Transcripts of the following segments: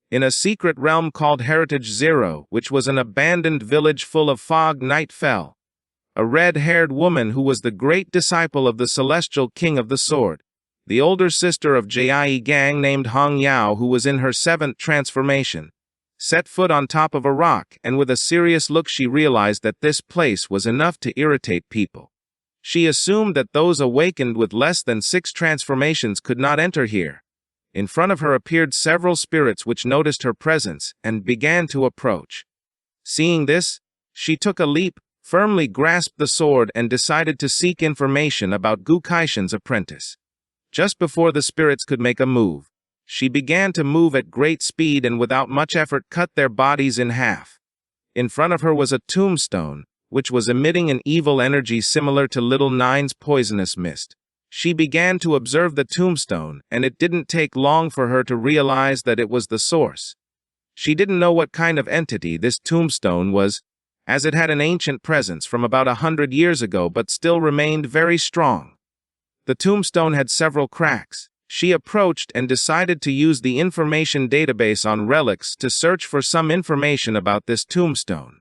In a secret realm called Heritage Zero, which was an abandoned village full of fog, night fell. A red-haired woman who was the great disciple of the celestial king of the sword, the older sister of Jie Gang named Hong Yao, who was in her 7th transformation, set foot on top of a rock, and with a serious look she realized that this place was enough to irritate people. She assumed that those awakened with less than 6 transformations could not enter here. In front of her appeared several spirits which noticed her presence and began to approach. Seeing this, she took a leap, firmly grasped the sword, and decided to seek information about Gu Kaishan's apprentice. Just before the spirits could make a move, she began to move at great speed and without much effort cut their bodies in half. In front of her was a tombstone, which was emitting an evil energy similar to Little Nine's poisonous mist. She began to observe the tombstone, and it didn't take long for her to realize that it was the source. She didn't know what kind of entity this tombstone was, as it had an ancient presence from about 100 years ago but still remained very strong. The tombstone had several cracks. She approached and decided to use the information database on relics to search for some information about this tombstone.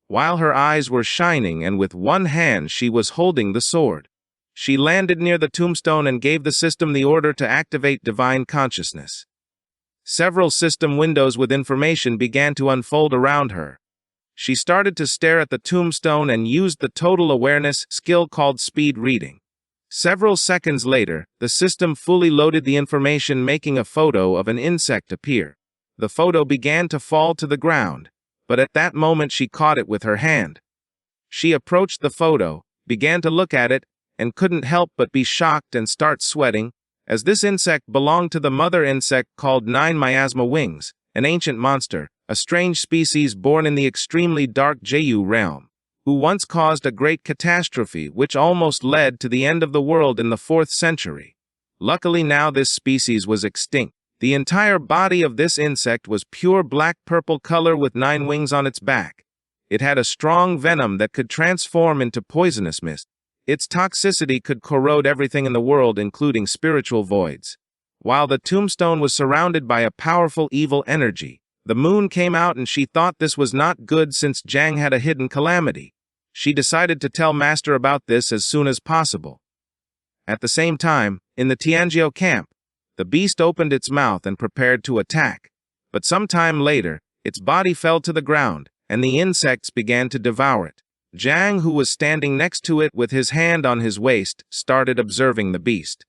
While her eyes were shining and with one hand she was holding the sword, she landed near the tombstone and gave the system the order to activate divine consciousness. Several system windows with information began to unfold around her. She started to stare at the tombstone and used the total awareness skill called speed reading. Several seconds later, the system fully loaded the information, making a photo of an insect appear. The photo began to fall to the ground, but at that moment she caught it with her hand. She approached the photo, began to look at it, and couldn't help but be shocked and start sweating, as this insect belonged to the mother insect called 9 Miasma Wings, an ancient monster, a strange species born in the extremely dark Jeyu realm, who once caused a great catastrophe which almost led to the end of the world in the 4th century. Luckily now this species was extinct. The entire body of this insect was pure black-purple color with 9 wings on its back. It had a strong venom that could transform into poisonous mist. Its toxicity could corrode everything in the world, including spiritual voids. While the tombstone was surrounded by a powerful evil energy, the moon came out and she thought this was not good since Jiang had a hidden calamity. She decided to tell Master about this as soon as possible. At the same time, in the Tianjiao camp, the beast opened its mouth and prepared to attack. But some time later, its body fell to the ground, and the insects began to devour it. Jiang, who was standing next to it with his hand on his waist, started observing the beast.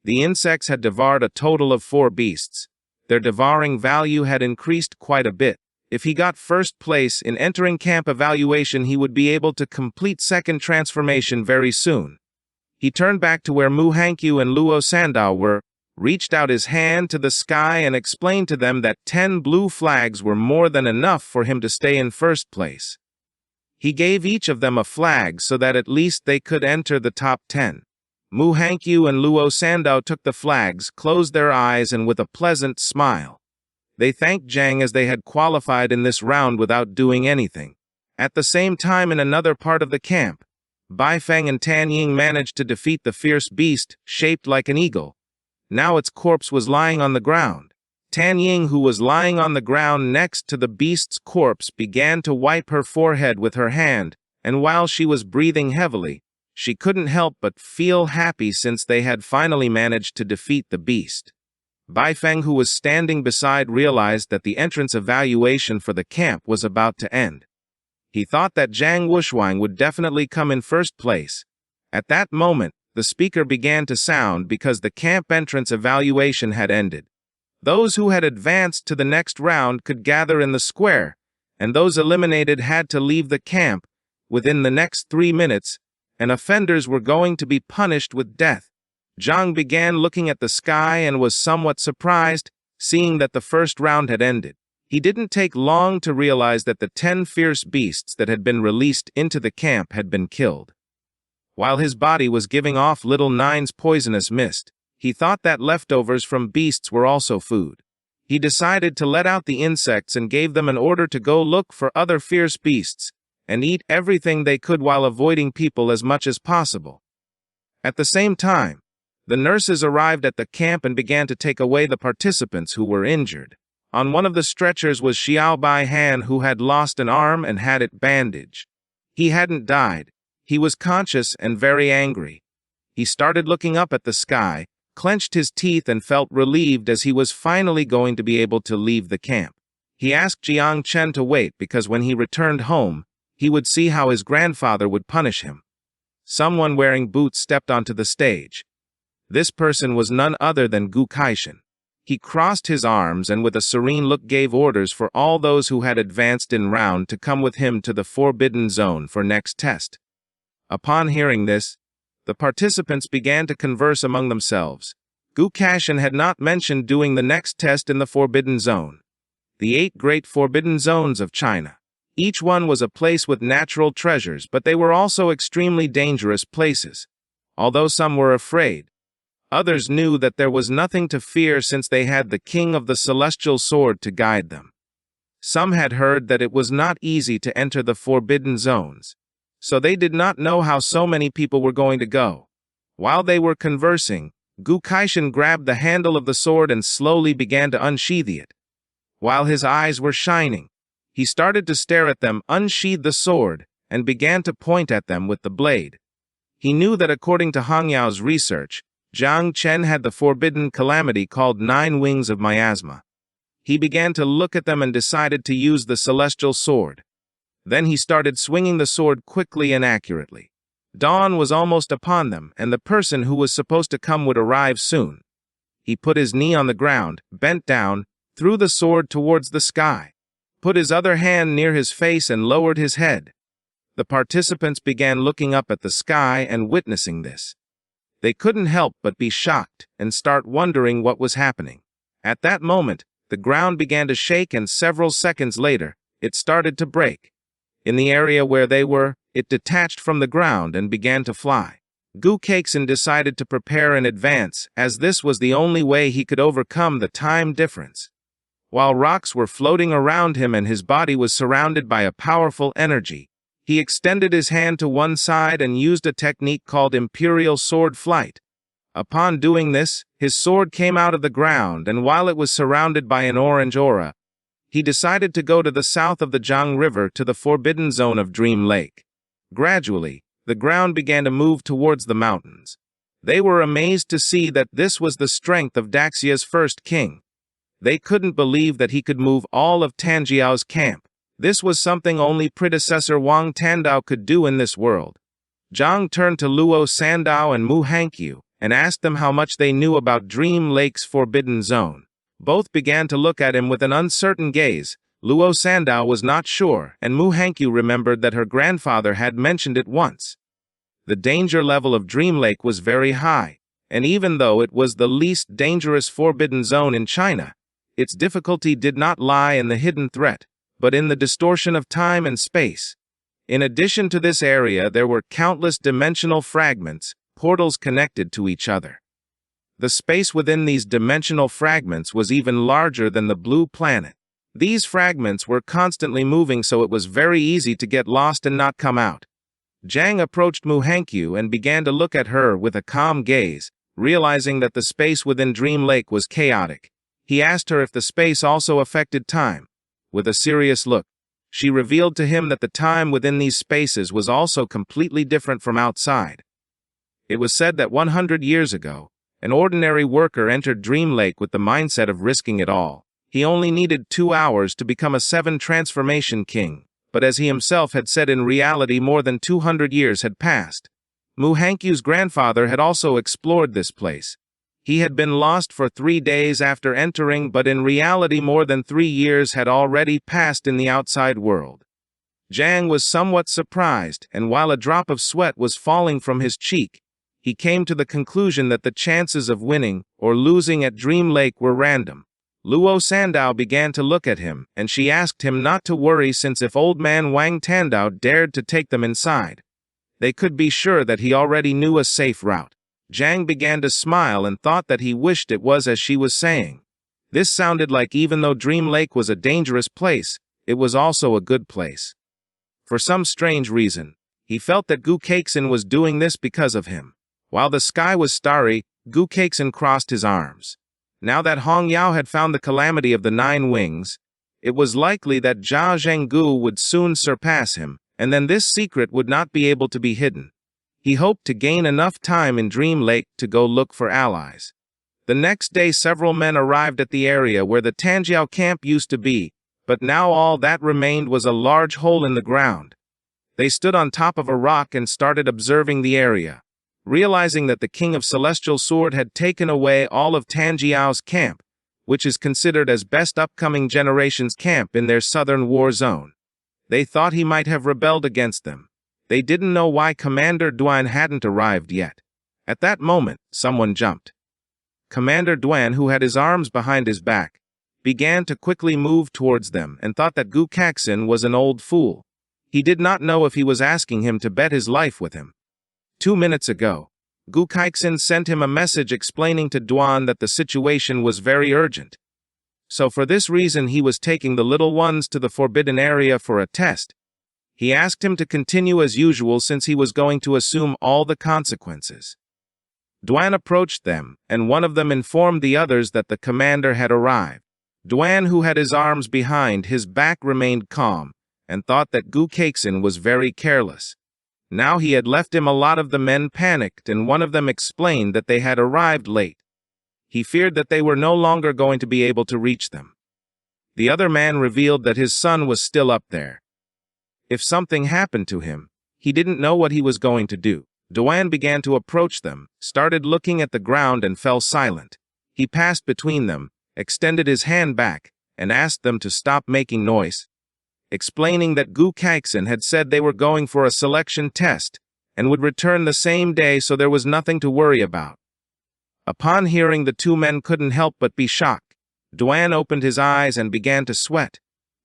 The insects had devoured a total of 4 beasts. Their devouring value had increased quite a bit. If he got first place in entering camp evaluation, he would be able to complete 2nd transformation very soon. He turned back to where Mu Hankyu and Luo Sandao were, reached out his hand to the sky and explained to them that 10 blue flags were more than enough for him to stay in first place. He gave each of them a flag so that at least they could enter the top 10. Mu Hankyu and Luo Sandao took the flags, closed their eyes, and with a pleasant smile, they thanked Jiang as they had qualified in this round without doing anything. At the same time, in another part of the camp, Bai Feng and Tan Ying managed to defeat the fierce beast, shaped like an eagle. Now its corpse was lying on the ground. Tan Ying, who was lying on the ground next to the beast's corpse, began to wipe her forehead with her hand, and while she was breathing heavily, she couldn't help but feel happy since they had finally managed to defeat the beast. Bai Feng, who was standing beside, realized that the entrance evaluation for the camp was about to end. He thought that Zhang Wushuang would definitely come in first place. At that moment, the speaker began to sound because the camp entrance evaluation had ended. Those who had advanced to the next round could gather in the square, and those eliminated had to leave the camp within the next 3 minutes, and offenders were going to be punished with death. Zhang began looking at the sky and was somewhat surprised, seeing that the first round had ended. He didn't take long to realize that the 10 fierce beasts that had been released into the camp had been killed. While his body was giving off Little Nine's poisonous mist, he thought that leftovers from beasts were also food. He decided to let out the insects and gave them an order to go look for other fierce beasts and eat everything they could while avoiding people as much as possible. At the same time, the nurses arrived at the camp and began to take away the participants who were injured. On one of the stretchers was Xiao Bai Han, who had lost an arm and had it bandaged. He hadn't died. He was conscious and very angry. He started looking up at the sky, clenched his teeth and felt relieved as he was finally going to be able to leave the camp. He asked Jiang Chen to wait because when he returned home, he would see how his grandfather would punish him. Someone wearing boots stepped onto the stage. This person was none other than Gu Kaishan. He crossed his arms and with a serene look gave orders for all those who had advanced in round to come with him to the Forbidden Zone for next test. Upon hearing this, the participants began to converse among themselves. Gu Kaishan had not mentioned doing the next test in the Forbidden Zone. The 8 great Forbidden Zones of China. Each one was a place with natural treasures, but they were also extremely dangerous places. Although some were afraid, others knew that there was nothing to fear since they had the King of the Celestial Sword to guide them. Some had heard that it was not easy to enter the Forbidden Zones, so they did not know how so many people were going to go. While they were conversing, Gu Kaishan grabbed the handle of the sword and slowly began to unsheath it. While his eyes were shining, he started to stare at them, unsheathed the sword, and began to point at them with the blade. He knew that according to Hang Yao's research, Jiang Chen had the forbidden calamity called 9 Wings of Miasma. He began to look at them and decided to use the celestial sword. Then he started swinging the sword quickly and accurately. Dawn was almost upon them, and the person who was supposed to come would arrive soon. He put his knee on the ground, bent down, threw the sword towards the sky, put his other hand near his face and lowered his head. The participants began looking up at the sky and witnessing this. They couldn't help but be shocked and start wondering what was happening. At that moment, the ground began to shake and several seconds later, it started to break. In the area where they were, it detached from the ground and began to fly. Gu Kaishan decided to prepare in advance, as this was the only way he could overcome the time difference. While rocks were floating around him and his body was surrounded by a powerful energy, he extended his hand to one side and used a technique called Imperial Sword Flight. Upon doing this, his sword came out of the ground, and while it was surrounded by an orange aura, he decided to go to the south of the Jiang River to the Forbidden Zone of Dream Lake. Gradually, the ground began to move towards the mountains. They were amazed to see that this was the strength of Daxia's first king. They couldn't believe that he could move all of Tanjiao's camp. This was something only predecessor Wang Tandao could do in this world. Zhang turned to Luo Sandao and Mu Hankyu and asked them how much they knew about Dream Lake's Forbidden Zone. Both began to look at him with an uncertain gaze. Luo Sandao was not sure, and Mu Hankyu remembered that her grandfather had mentioned it once. The danger level of Dream Lake was very high, and even though it was the least dangerous Forbidden Zone in China, its difficulty did not lie in the hidden threat, but in the distortion of time and space. In addition to this area, there were countless dimensional fragments, portals connected to each other. The space within these dimensional fragments was even larger than the blue planet. These fragments were constantly moving, so it was very easy to get lost and not come out. Zhang approached Mu Hankyu and began to look at her with a calm gaze, realizing that the space within Dream Lake was chaotic. He asked her if the space also affected time. With a serious look, she revealed to him that the time within these spaces was also completely different from outside. It was said that 100 years ago, an ordinary worker entered Dream Lake with the mindset of risking it all. He only needed 2 hours to become a 7 transformation king, but as he himself had said, in reality more than 200 years had passed. Mu Hankyu's grandfather had also explored this place. He had been lost for 3 days after entering, but in reality more than 3 years had already passed in the outside world. Zhang was somewhat surprised, and while a drop of sweat was falling from his cheek, he came to the conclusion that the chances of winning or losing at Dream Lake were random. Luo Sandao began to look at him, and she asked him not to worry, since if old man Wang Tandao dared to take them inside, they could be sure that he already knew a safe route. Zhang began to smile and thought that he wished it was as she was saying. This sounded like even though Dream Lake was a dangerous place, it was also a good place. For some strange reason, he felt that Gu Kaishan was doing this because of him. While the sky was starry, Gu Kaishan crossed his arms. Now that Hong Yao had found the calamity of the 9 wings, it was likely that Zhao Zhenggu would soon surpass him, and then this secret would not be able to be hidden. He hoped to gain enough time in Dream Lake to go look for allies. The next day several men arrived at the area where the Tanjiao camp used to be, but now all that remained was a large hole in the ground. They stood on top of a rock and started observing the area. Realizing that the King of Celestial Sword had taken away all of Tanjiao's camp, which is considered as best upcoming generation's camp in their southern war zone, they thought he might have rebelled against them. They didn't know why Commander Duan hadn't arrived yet. At that moment, someone jumped. Commander Duan, who had his arms behind his back, began to quickly move towards them and thought that Gu Kaxin was an old fool. He did not know if he was asking him to bet his life with him. 2 minutes ago, Gu Kaixin sent him a message explaining to Duan that the situation was very urgent. So for this reason he was taking the little ones to the forbidden area for a test. He asked him to continue as usual since he was going to assume all the consequences. Duan approached them, and one of them informed the others that the commander had arrived. Duan, who had his arms behind his back, remained calm, and thought that Gu Kaixin was very careless. Now he had left him. A lot of the men panicked, and one of them explained that they had arrived late. He feared that they were no longer going to be able to reach them. The other man revealed that his son was still up there. If something happened to him, he didn't know what he was going to do. Duan began to approach them, started looking at the ground and fell silent. He passed between them, extended his hand back, and asked them to stop making noise, explaining that Gu Kaixin had said they were going for a selection test and would return the same day, so there was nothing to worry about. Upon hearing, the 2 men couldn't help but be shocked. Duan opened his eyes and began to sweat.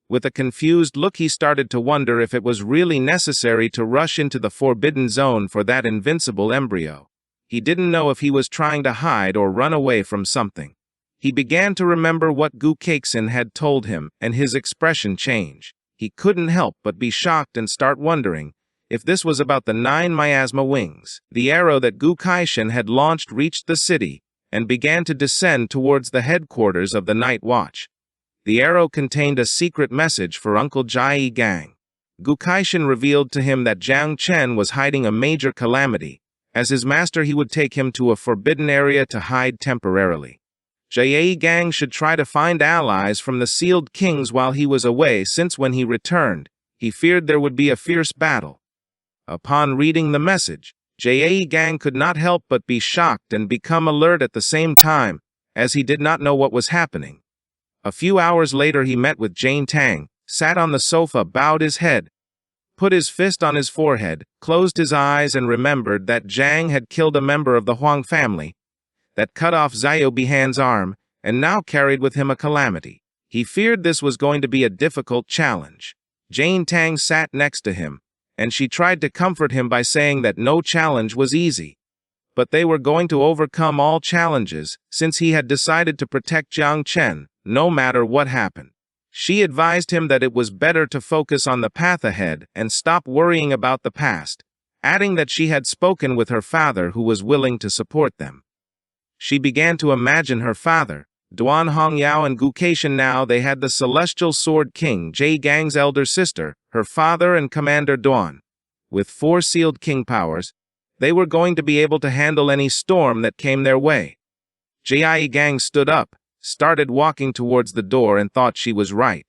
With a confused look, he started to wonder if it was really necessary to rush into the forbidden zone for that invincible embryo. He didn't know if he was trying to hide or run away from something. He began to remember what Gu Kaixin had told him, and his expression changed. He couldn't help but be shocked and start wondering if this was about the 9 miasma wings. The arrow that Gu Kaixin had launched reached the city and began to descend towards the headquarters of the Night Watch. The arrow contained a secret message for Uncle Jai Gang. Gu Kaixin revealed to him that Jiang Chen was hiding a major calamity. As his master, he would take him to a forbidden area to hide temporarily. Jai Gang should try to find allies from the Sealed Kings while he was away, since when he returned, he feared there would be a fierce battle. Upon reading the message, Jai Gang could not help but be shocked and become alert at the same time, as he did not know what was happening. A few hours later he met with Jane Tang, sat on the sofa, bowed his head, put his fist on his forehead, closed his eyes, and remembered that Zhang had killed a member of the Huang family, that cut off Xiao Bihan's arm, and now carried with him a calamity. He feared this was going to be a difficult challenge. Jane Tang sat next to him, and she tried to comfort him by saying that no challenge was easy. But they were going to overcome all challenges, since he had decided to protect Jiang Chen, no matter what happened. She advised him that it was better to focus on the path ahead and stop worrying about the past, adding that she had spoken with her father, who was willing to support them. She began to imagine her father, Duan Hongyao, and Gu Kaixin. Now they had the Celestial Sword King, Jai Gang's elder sister, her father, and Commander Duan. With 4 sealed king powers, they were going to be able to handle any storm that came their way. Jai Gang stood up, started walking towards the door, and thought she was right.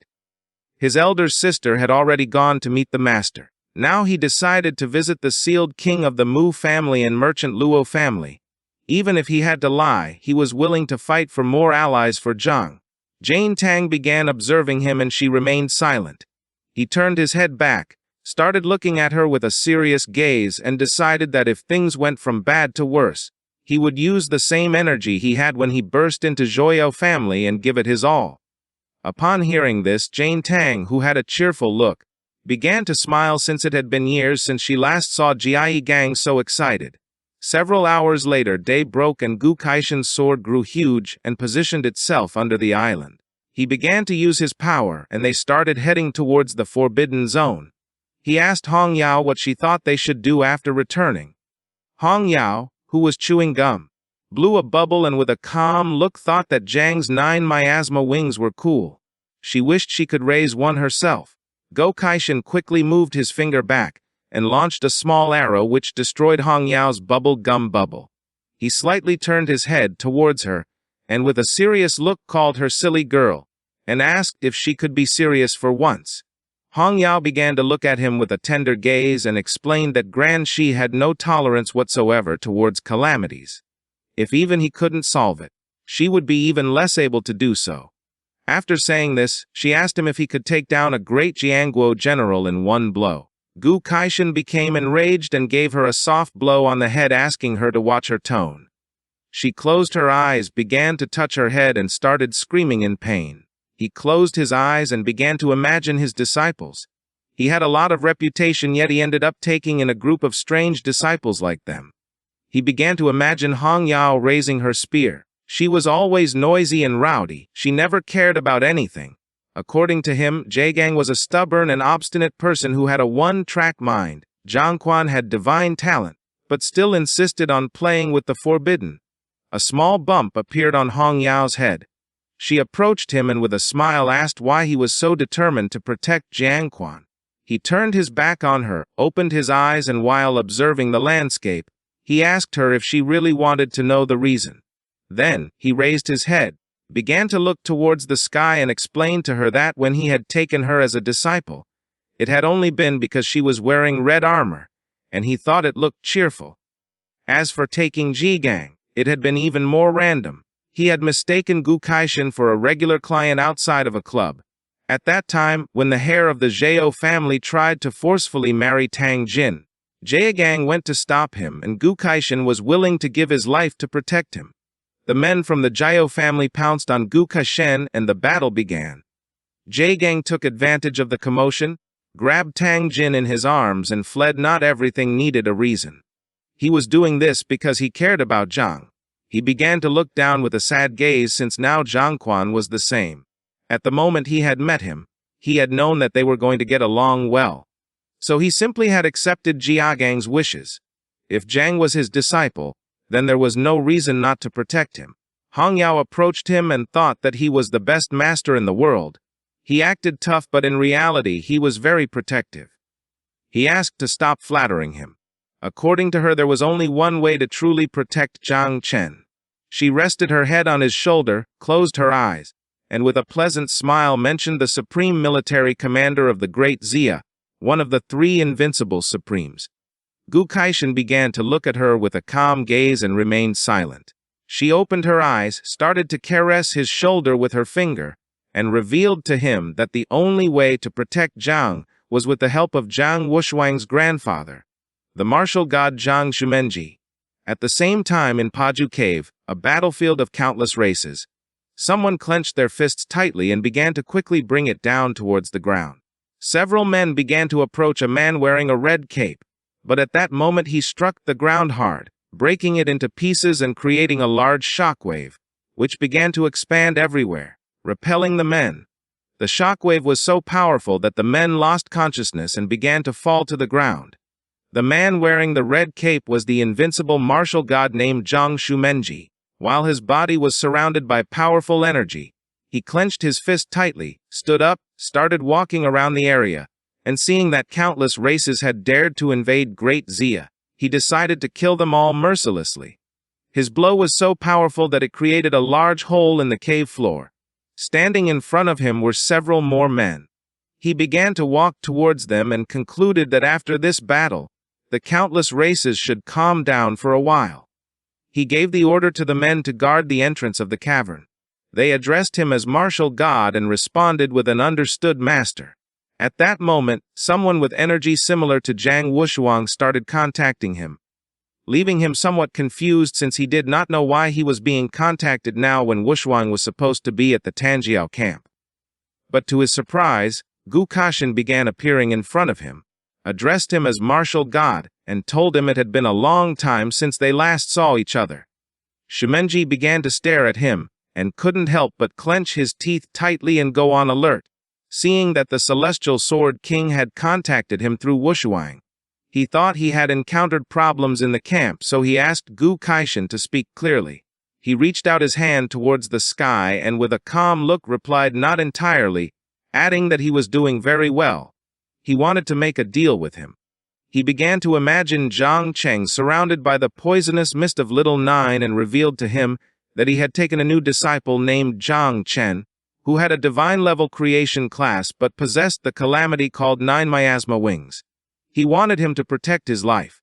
His elder sister had already gone to meet the master. Now he decided to visit the sealed king of the Mu family and merchant Luo family. Even if he had to lie, he was willing to fight for more allies for Zhang. Jane Tang began observing him, and she remained silent. He turned his head back, started looking at her with a serious gaze, and decided that if things went from bad to worse, he would use the same energy he had when he burst into Zhuoyao family and give it his all. Upon hearing this, Jane Tang, who had a cheerful look, began to smile, since it had been years since she last saw Jai Gang so excited. Several hours later, day broke and Gu Kaixin's sword grew huge and positioned itself under the island. He began to use his power, and they started heading towards the forbidden zone. He asked Hong Yao what she thought they should do after returning. Hong Yao, who was chewing gum, blew a bubble, and with a calm look thought that Zhang's 9 miasma wings were cool. She wished she could raise one herself. Kaishin quickly moved his finger back and launched a small arrow which destroyed Hong Yao's bubble gum bubble. He slightly turned his head towards her, and with a serious look called her silly girl, and asked if she could be serious for once. Hong Yao began to look at him with a tender gaze and explained that Gran Shi had no tolerance whatsoever towards calamities. If even he couldn't solve it, she would be even less able to do so. After saying this, she asked him if he could take down a great Jianguo general in one blow. Kaishin became enraged and gave her a soft blow on the head, asking her to watch her tone. She closed her eyes, began to touch her head, and started screaming in pain. He closed his eyes and began to imagine his disciples. He had a lot of reputation, yet he ended up taking in a group of strange disciples like them. He began to imagine Hong Yao raising her spear. She was always noisy and rowdy. She never cared about anything. According to him, Zhegang was a stubborn and obstinate person who had a one-track mind. Zhang Quan had divine talent, but still insisted on playing with the forbidden. A small bump appeared on Hong Yao's head. She approached him and with a smile asked why he was so determined to protect Zhang Quan. He turned his back on her, opened his eyes, and while observing the landscape, he asked her if she really wanted to know the reason. Then, he raised his head, began to look towards the sky, and explained to her that when he had taken her as a disciple, it had only been because she was wearing red armor, and he thought it looked cheerful. As for taking Zhigang, it had been even more random. He had mistaken Kaishin for a regular client outside of a club. At that time, when the heir of the Zhao family tried to forcefully marry Tang Jin, Zhegang went to stop him, and Kaishin was willing to give his life to protect him. The men from the Zhao family pounced on Kaishin, and the battle began. Zhegang took advantage of the commotion, grabbed Tang Jin in his arms, and fled. Not everything needed a reason. He was doing this because he cared about Zhang. He began to look down with a sad gaze, since now Zhang Quan was the same. At the moment he had met him, he had known that they were going to get along well. So he simply had accepted Jiagang's wishes. If Zhang was his disciple, then there was no reason not to protect him. Hong Yao approached him and thought that he was the best master in the world. He acted tough, but in reality he was very protective. He asked to stop flattering him. According to her, there was only one way to truly protect Zhang Chen. She rested her head on his shoulder, closed her eyes, and with a pleasant smile mentioned the supreme military commander of the Great Xia, one of the 3 invincible supremes. Kaishin began to look at her with a calm gaze and remained silent. She opened her eyes, started to caress his shoulder with her finger, and revealed to him that the only way to protect Zhang was with the help of Zhang Wushuang's grandfather, the martial god Zhang Shumenji. At the same time, in Paju Cave, a battlefield of countless races, someone clenched their fists tightly and began to quickly bring it down towards the ground. Several men began to approach a man wearing a red cape, but at that moment he struck the ground hard, breaking it into pieces and creating a large shockwave, which began to expand everywhere, repelling the men. The shockwave was so powerful that the men lost consciousness and began to fall to the ground. The man wearing the red cape was the invincible martial god named Zhang Shumenji. While his body was surrounded by powerful energy, he clenched his fist tightly, stood up, started walking around the area, and seeing that countless races had dared to invade Great Xia, he decided to kill them all mercilessly. His blow was so powerful that it created a large hole in the cave floor. Standing in front of him were several more men. He began to walk towards them and concluded that after this battle, the countless races should calm down for a while. He gave the order to the men to guard the entrance of the cavern. They addressed him as martial god and responded with an understood master. At that moment, someone with energy similar to Zhang Wushuang started contacting him, leaving him somewhat confused since he did not know why he was being contacted now when Wushuang was supposed to be at the Tanjiao camp. But to his surprise, Kaishin began appearing in front of him, addressed him as martial god, and told him it had been a long time since they last saw each other. Shumenji began to stare at him, and couldn't help but clench his teeth tightly and go on alert, seeing that the Celestial Sword King had contacted him through Wushuang. He thought he had encountered problems in the camp, so he asked Gu Kaishin to speak clearly. He reached out his hand towards the sky and with a calm look replied not entirely, adding that he was doing very well. He wanted to make a deal with him. He began to imagine Zhang Cheng surrounded by the poisonous mist of Little Nine and revealed to him that he had taken a new disciple named Zhang Chen, who had a divine-level creation class but possessed the calamity called 9 miasma wings. He wanted him to protect his life.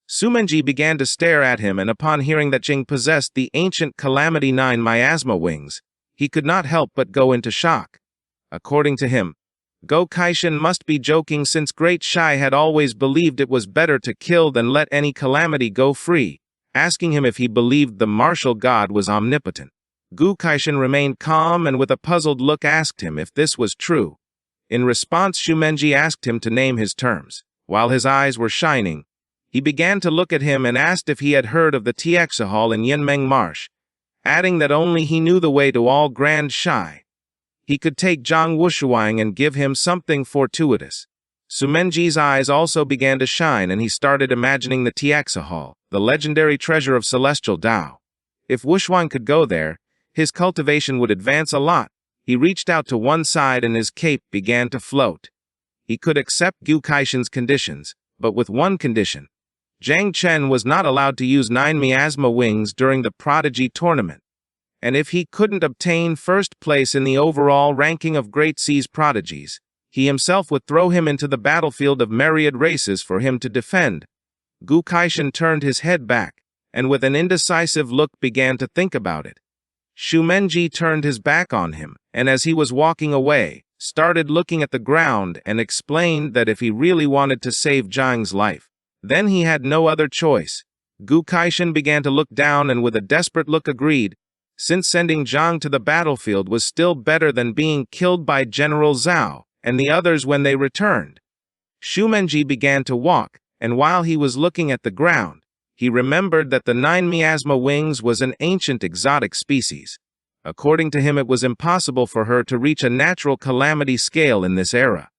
Sumenji began to stare at him, and upon hearing that Jing possessed the ancient calamity 9 miasma wings, he could not help but go into shock. According to him, Go Kaishin must be joking, since Great Shai had always believed it was better to kill than let any calamity go free, asking him if he believed the martial god was omnipotent. Gu Kaishin remained calm and with a puzzled look asked him if this was true. In response, Shumenji asked him to name his terms. While his eyes were shining, he began to look at him and asked if he had heard of the Tiexia Hall in Yinmeng Marsh, adding that only he knew the way to all Grand Shai. He could take Zhang Wushuang and give him something fortuitous. Sumenji's eyes also began to shine and he started imagining the Tiexia Hall, the legendary treasure of celestial Tao. If Wushuang could go there, his cultivation would advance a lot. He reached out to one side and his cape began to float. He could accept Gu Kaishin's conditions, but with one condition. Zhang Chen was not allowed to use 9 miasma wings during the Prodigy tournament. And if he couldn't obtain first place in the overall ranking of Great Sea's prodigies, he himself would throw him into the battlefield of myriad races for him to defend. Gu Kaishin turned his head back, and with an indecisive look began to think about it. Shumenji turned his back on him, and as he was walking away, started looking at the ground and explained that if he really wanted to save Zhang's life, then he had no other choice. Gu Kaishin began to look down and with a desperate look agreed, since sending Zhang to the battlefield was still better than being killed by General Zhao and the others when they returned. Shumenji began to walk, and while he was looking at the ground, he remembered that the 9 miasma wings was an ancient exotic species. According to him, it was impossible for her to reach a natural calamity scale in this era.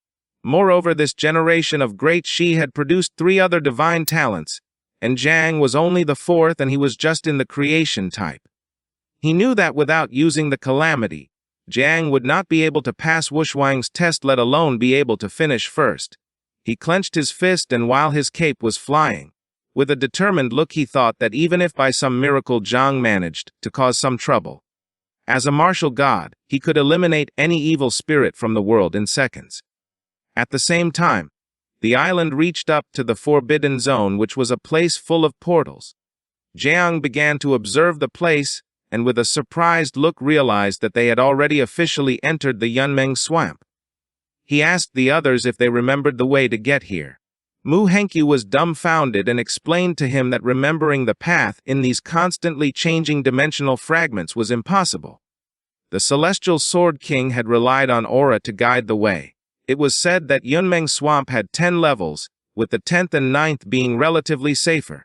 Moreover, this generation of Great Shi had produced 3 other divine talents, and Zhang was only the 4th and he was just in the creation type. He knew that without using the calamity, Zhang would not be able to pass Wushuang's test, let alone be able to finish first. He clenched his fist, and while his cape was flying, with a determined look he thought that even if by some miracle Zhang managed to cause some trouble, as a martial god, he could eliminate any evil spirit from the world in seconds. At the same time, the island reached up to the Forbidden Zone, which was a place full of portals. Zhang began to observe the place, and with a surprised look realized that they had already officially entered the Yunmeng swamp. He asked the others if they remembered the way to get here. Mu Henkyu was dumbfounded and explained to him that remembering the path in these constantly changing dimensional fragments was impossible. The Celestial Sword King had relied on aura to guide the way. It was said that Yunmeng Swamp had 10 levels, with the 10th and 9th being relatively safer.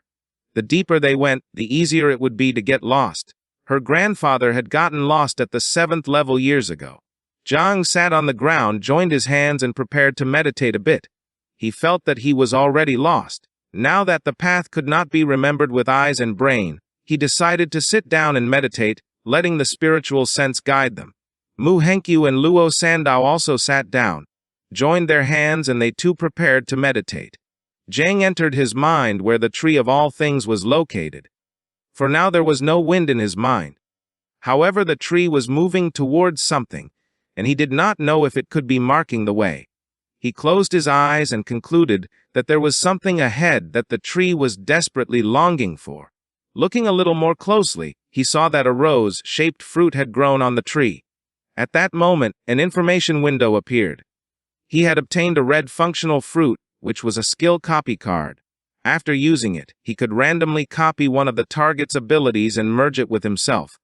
The deeper they went, the easier it would be to get lost. Her grandfather had gotten lost at the 7th level years ago. Zhang sat on the ground, joined his hands and prepared to meditate a bit. He felt that he was already lost. Now that the path could not be remembered with eyes and brain, he decided to sit down and meditate, letting the spiritual sense guide them. Mu Henkyu and Luo Sandao also sat down, joined their hands, and they too prepared to meditate. Zhang entered his mind where the tree of all things was located. For now there was no wind in his mind. However, the tree was moving towards something, and he did not know if it could be marking the way. He closed his eyes and concluded that there was something ahead that the tree was desperately longing for. Looking a little more closely, he saw that a rose-shaped fruit had grown on the tree. At that moment, an information window appeared. He had obtained a red functional fruit, which was a skill copy card. After using it, he could randomly copy one of the target's abilities and merge it with himself.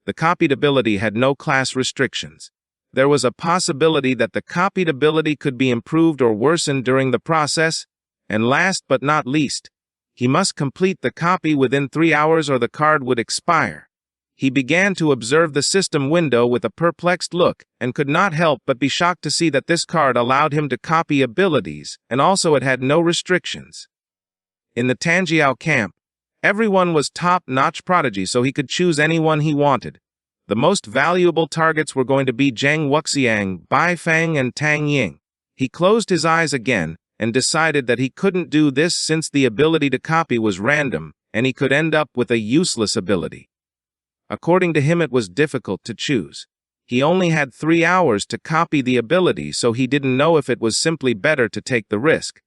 The copied ability had no class restrictions. There was a possibility that the copied ability could be improved or worsened during the process, and last but not least, he must complete the copy within 3 hours or the card would expire. He began to observe the system window with a perplexed look, and could not help but be shocked to see that this card allowed him to copy abilities, and also it had no restrictions. In the Tanjiao camp, everyone was top-notch prodigy, so he could choose anyone he wanted. The most valuable targets were going to be Zhang Wuxiang, Bai Fang, and Tang Ying. He closed his eyes again and decided that he couldn't do this since the ability to copy was random, and he could end up with a useless ability. According to him, it was difficult to choose. He only had 3 hours to copy the ability, so he didn't know if it was simply better to take the risk.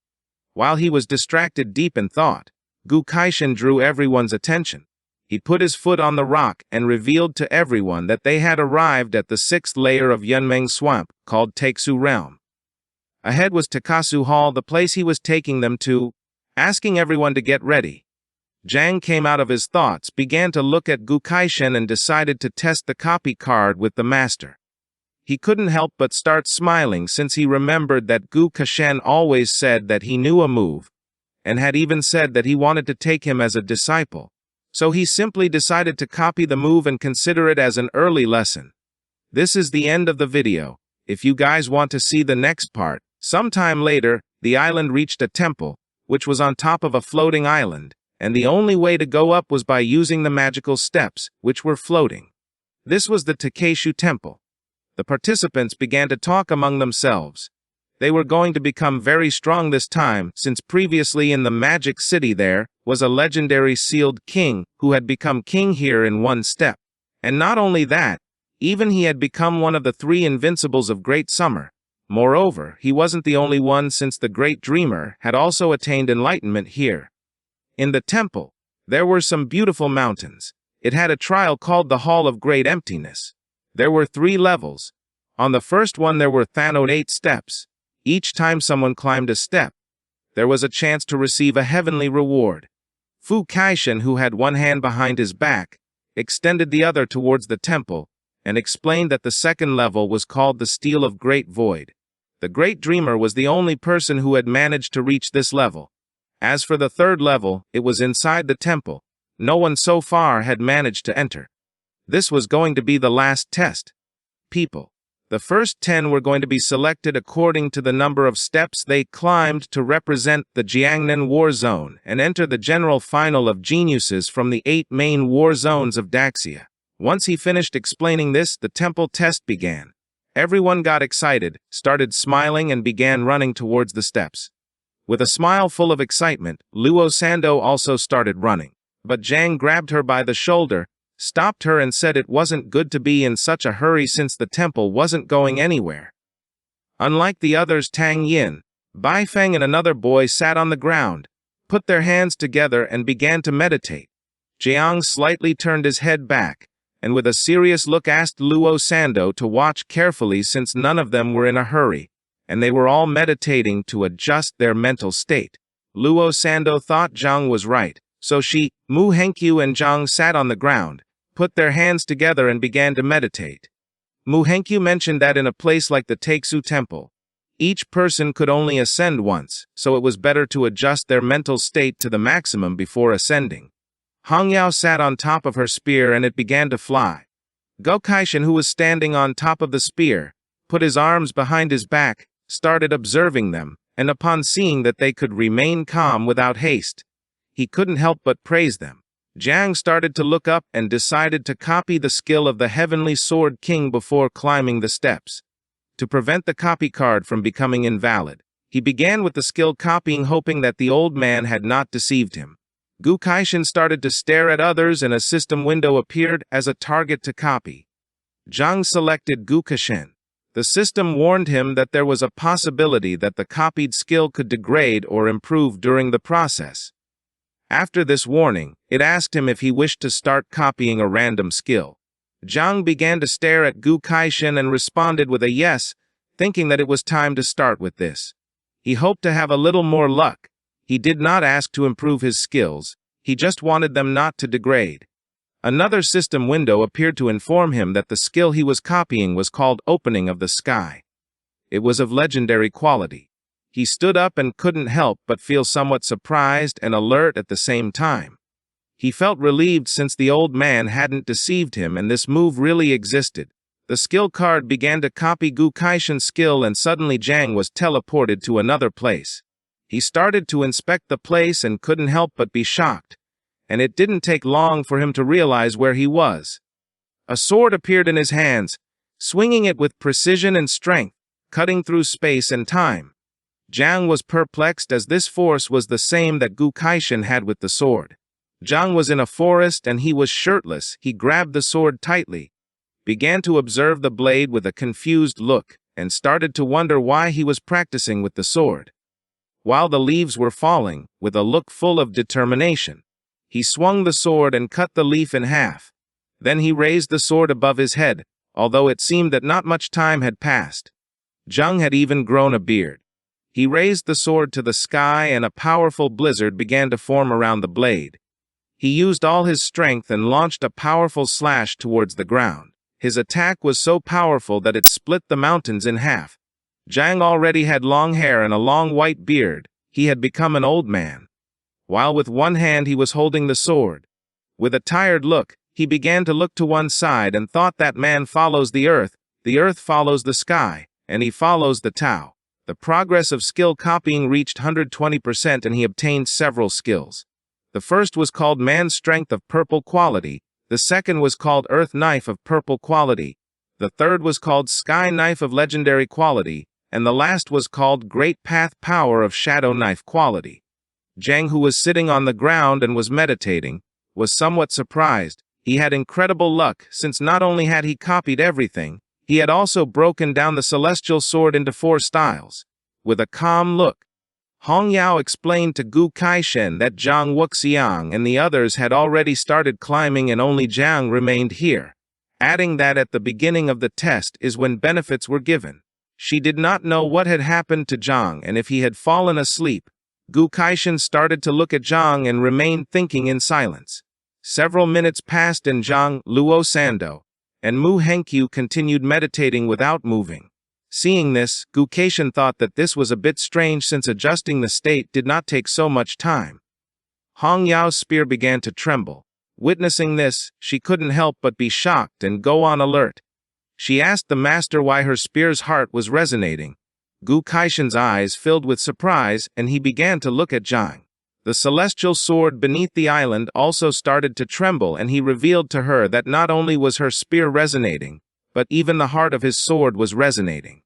While he was distracted deep in thought, Gu Kaishan drew everyone's attention. He put his foot on the rock and revealed to everyone that they had arrived at the 6th layer of Yunmeng Swamp, called Takesu Realm. Ahead was Takasu Hall, the place he was taking them to, asking everyone to get ready. Zhang came out of his thoughts, began to look at Gu Kaishan, and decided to test the copy card with the master. He couldn't help but start smiling since he remembered that Gu Kaishan always said that he knew a move, and had even said that he wanted to take him as a disciple. So he simply decided to copy the move and consider it as an early lesson. This is the end of the video. If you guys want to see the next part, sometime later, the island reached a temple, which was on top of a floating island, and the only way to go up was by using the magical steps, which were floating. This was the Takeshu Temple. The participants began to talk among themselves. They were going to become very strong this time, since previously in the Magic City there was a legendary sealed king who had become king here in one step. And not only that, even he had become one of the 3 invincibles of Great Summer. Moreover, he wasn't the only one, since the Great Dreamer had also attained enlightenment here. In the temple, there were some beautiful mountains. It had a trial called the Hall of Great Emptiness. There were 3 levels. On the first one there were 8 steps. Each time someone climbed a step, there was a chance to receive a heavenly reward. Fu Kaishan, who had one hand behind his back, extended the other towards the temple, and explained that the second level was called the Steel of Great Void. The Great Dreamer was the only person who had managed to reach this level. As for the third level, it was inside the temple. No one so far had managed to enter. This was going to be the last test. People. The first 10 were going to be selected according to the number of steps they climbed to represent the Jiangnan War Zone and enter the general final of geniuses from the 8 main war zones of Daxia. Once he finished explaining this, the temple test began. Everyone got excited, started smiling, and began running towards the steps. With a smile full of excitement, Luo Sando also started running. But Zhang grabbed her by the shoulder, stopped her, and said it wasn't good to be in such a hurry since the temple wasn't going anywhere. Unlike the others, Tang Yin, Bai Feng, and another boy sat on the ground, put their hands together, and began to meditate. Jiang slightly turned his head back, and with a serious look asked Luo Sando to watch carefully since none of them were in a hurry, and they were all meditating to adjust their mental state. Luo Sando thought Zhang was right, so she, Mu Henkyu, and Zhang sat on the ground, put their hands together, and began to meditate. Mu Henkyu mentioned that in a place like the Takesu Temple, each person could only ascend once, so it was better to adjust their mental state to the maximum before ascending. Hong Yao sat on top of her spear, and it began to fly. Gu Kaishan, who was standing on top of the spear, put his arms behind his back, started observing them, and upon seeing that they could remain calm without haste, he couldn't help but praise them. Zhang started to look up and decided to copy the skill of the Heavenly Sword King before climbing the steps. To prevent the copy card from becoming invalid, he began with the skill copying, hoping that the old man had not deceived him. Gu Kaishan started to stare at others, and a system window appeared as a target to copy. Zhang selected Gu Kaishan. The system warned him that there was a possibility that the copied skill could degrade or improve during the process. After this warning, it asked him if he wished to start copying a random skill. Zhang began to stare at Gu Kaishan and responded with a yes, thinking that it was time to start with this. He hoped to have a little more luck. He did not ask to improve his skills, he just wanted them not to degrade. Another system window appeared to inform him that the skill he was copying was called Opening of the Sky. It was of legendary quality. He stood up and couldn't help but feel somewhat surprised and alert at the same time. He felt relieved since the old man hadn't deceived him and this move really existed. The skill card began to copy Gu Kaishan's skill, and suddenly Zhang was teleported to another place. He started to inspect the place and couldn't help but be shocked, and it didn't take long for him to realize where he was. A sword appeared in his hands, swinging it with precision and strength, cutting through space and time. Jiang was perplexed as this force was the same that Gu Kaishan had with the sword. Jiang was in a forest and he was shirtless. He grabbed the sword tightly, began to observe the blade with a confused look, and started to wonder why he was practicing with the sword. While the leaves were falling, with a look full of determination, he swung the sword and cut the leaf in half. Then he raised the sword above his head, although it seemed that not much time had passed. Jiang had even grown a beard. He raised the sword to the sky and a powerful blizzard began to form around the blade. He used all his strength and launched a powerful slash towards the ground. His attack was so powerful that it split the mountains in half. Jiang already had long hair and a long white beard. He had become an old man. While with one hand he was holding the sword. With a tired look, he began to look to one side and thought that man follows the earth follows the sky, and he follows the Tao. The progress of skill copying reached 120% and he obtained several skills. The first was called Man Strength of Purple Quality, the second was called Earth Knife of Purple Quality, the third was called Sky Knife of Legendary Quality, and the last was called Great Path Power of Shadow Knife Quality. Jiang, who was sitting on the ground and was meditating, was somewhat surprised. He had incredible luck, since not only had he copied everything, he had also broken down the celestial sword into 4 styles. With a calm look, Hong Yao explained to Gu Kaishan that Zhang Wuxiang and the others had already started climbing and only Jiang remained here, adding that at the beginning of the test is when benefits were given. She did not know what had happened to Zhang and if he had fallen asleep. Gu Kaishan started to look at Zhang and remained thinking in silence. Several minutes passed and Zhang, Luo Sando, and Mu Henkyu continued meditating without moving. Seeing this, Gu Kaishan thought that this was a bit strange since adjusting the state did not take so much time. Hong Yao's spear began to tremble. Witnessing this, she couldn't help but be shocked and go on alert. She asked the master why her spear's heart was resonating. Gu Kaishan's eyes filled with surprise and he began to look at Jiang. The celestial sword beneath the island also started to tremble and he revealed to her that not only was her spear resonating, but even the heart of his sword was resonating.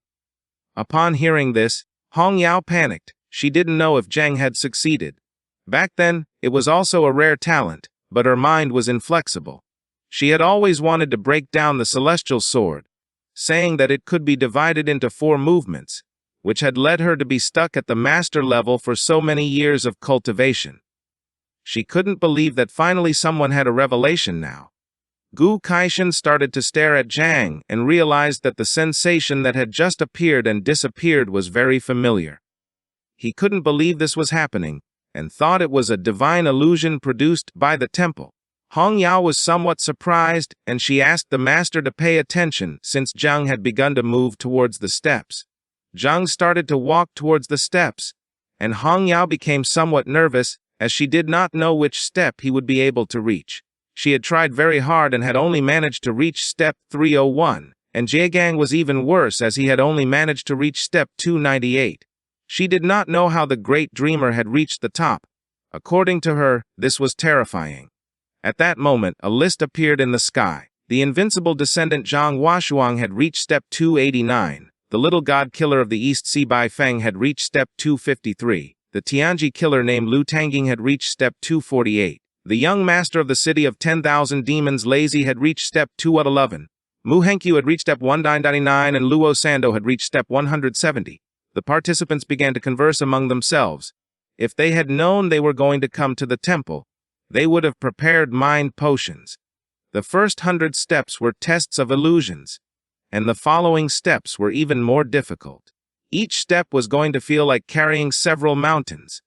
Upon hearing this, Hong Yao panicked. She didn't know if Jiang had succeeded. Back then, it was also a rare talent, but her mind was inflexible. She had always wanted to break down the celestial sword, saying that it could be divided into 4 movements, which had led her to be stuck at the master level for so many years of cultivation. She couldn't believe that finally someone had a revelation now. Gu Kaishan started to stare at Jiang and realized that the sensation that had just appeared and disappeared was very familiar. He couldn't believe this was happening, and thought it was a divine illusion produced by the temple. Hong Yao was somewhat surprised, and she asked the master to pay attention since Jiang had begun to move towards the steps. Jiang started to walk towards the steps, and Hong Yao became somewhat nervous as she did not know which step he would be able to reach. She had tried very hard and had only managed to reach step 301, and Jiegang was even worse as he had only managed to reach step 298. She did not know how the great dreamer had reached the top. According to her, this was terrifying. At that moment, a list appeared in the sky. The invincible descendant Zhang Huashuang had reached step 289. The little god killer of the East Sea Bai Feng had reached step 253. The Tianji killer named Lu Tangjing had reached step 248. The young master of the city of 10,000 demons Lazy had reached step 211. Mu Henkyu had reached step 199 and Luo Sando had reached step 170. The participants began to converse among themselves. If they had known they were going to come to the temple, they would have prepared mind potions. The first 100 steps were tests of illusions, and the following steps were even more difficult. Each step was going to feel like carrying several mountains.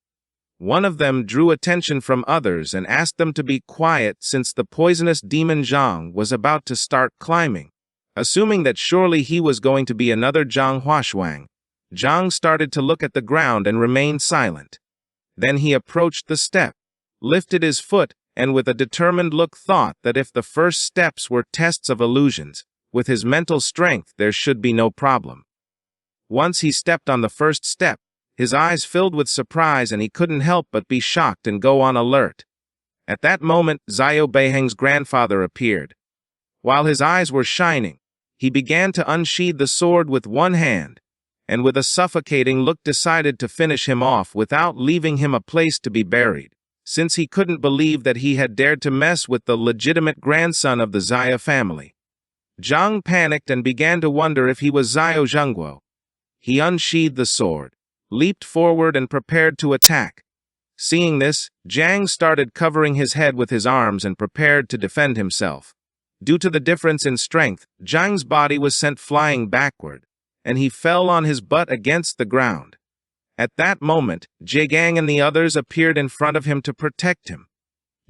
One of them drew attention from others and asked them to be quiet since the poisonous demon Zhang was about to start climbing. Assuming that surely he was going to be another Zhang Huashuang, Zhang started to look at the ground and remained silent. Then he approached the step, lifted his foot, and with a determined look thought that if the first steps were tests of illusions, with his mental strength there should be no problem. Once he stepped on the first step, His eyes filled with surprise and he couldn't help but be shocked and go on alert. At that moment, Xiao Beiheng's grandfather appeared. While his eyes were shining, he began to unsheathe the sword with one hand, and with a suffocating look decided to finish him off without leaving him a place to be buried, since he couldn't believe that he had dared to mess with the legitimate grandson of the Xia family. Zhang panicked and began to wonder if he was Xiao Zhengguo. He unsheathed the sword, leaped forward and prepared to attack. Seeing this, Zhang started covering his head with his arms and prepared to defend himself. Due to the difference in strength, Zhang's body was sent flying backward, and he fell on his butt against the ground. At that moment, Zhigang and the others appeared in front of him to protect him.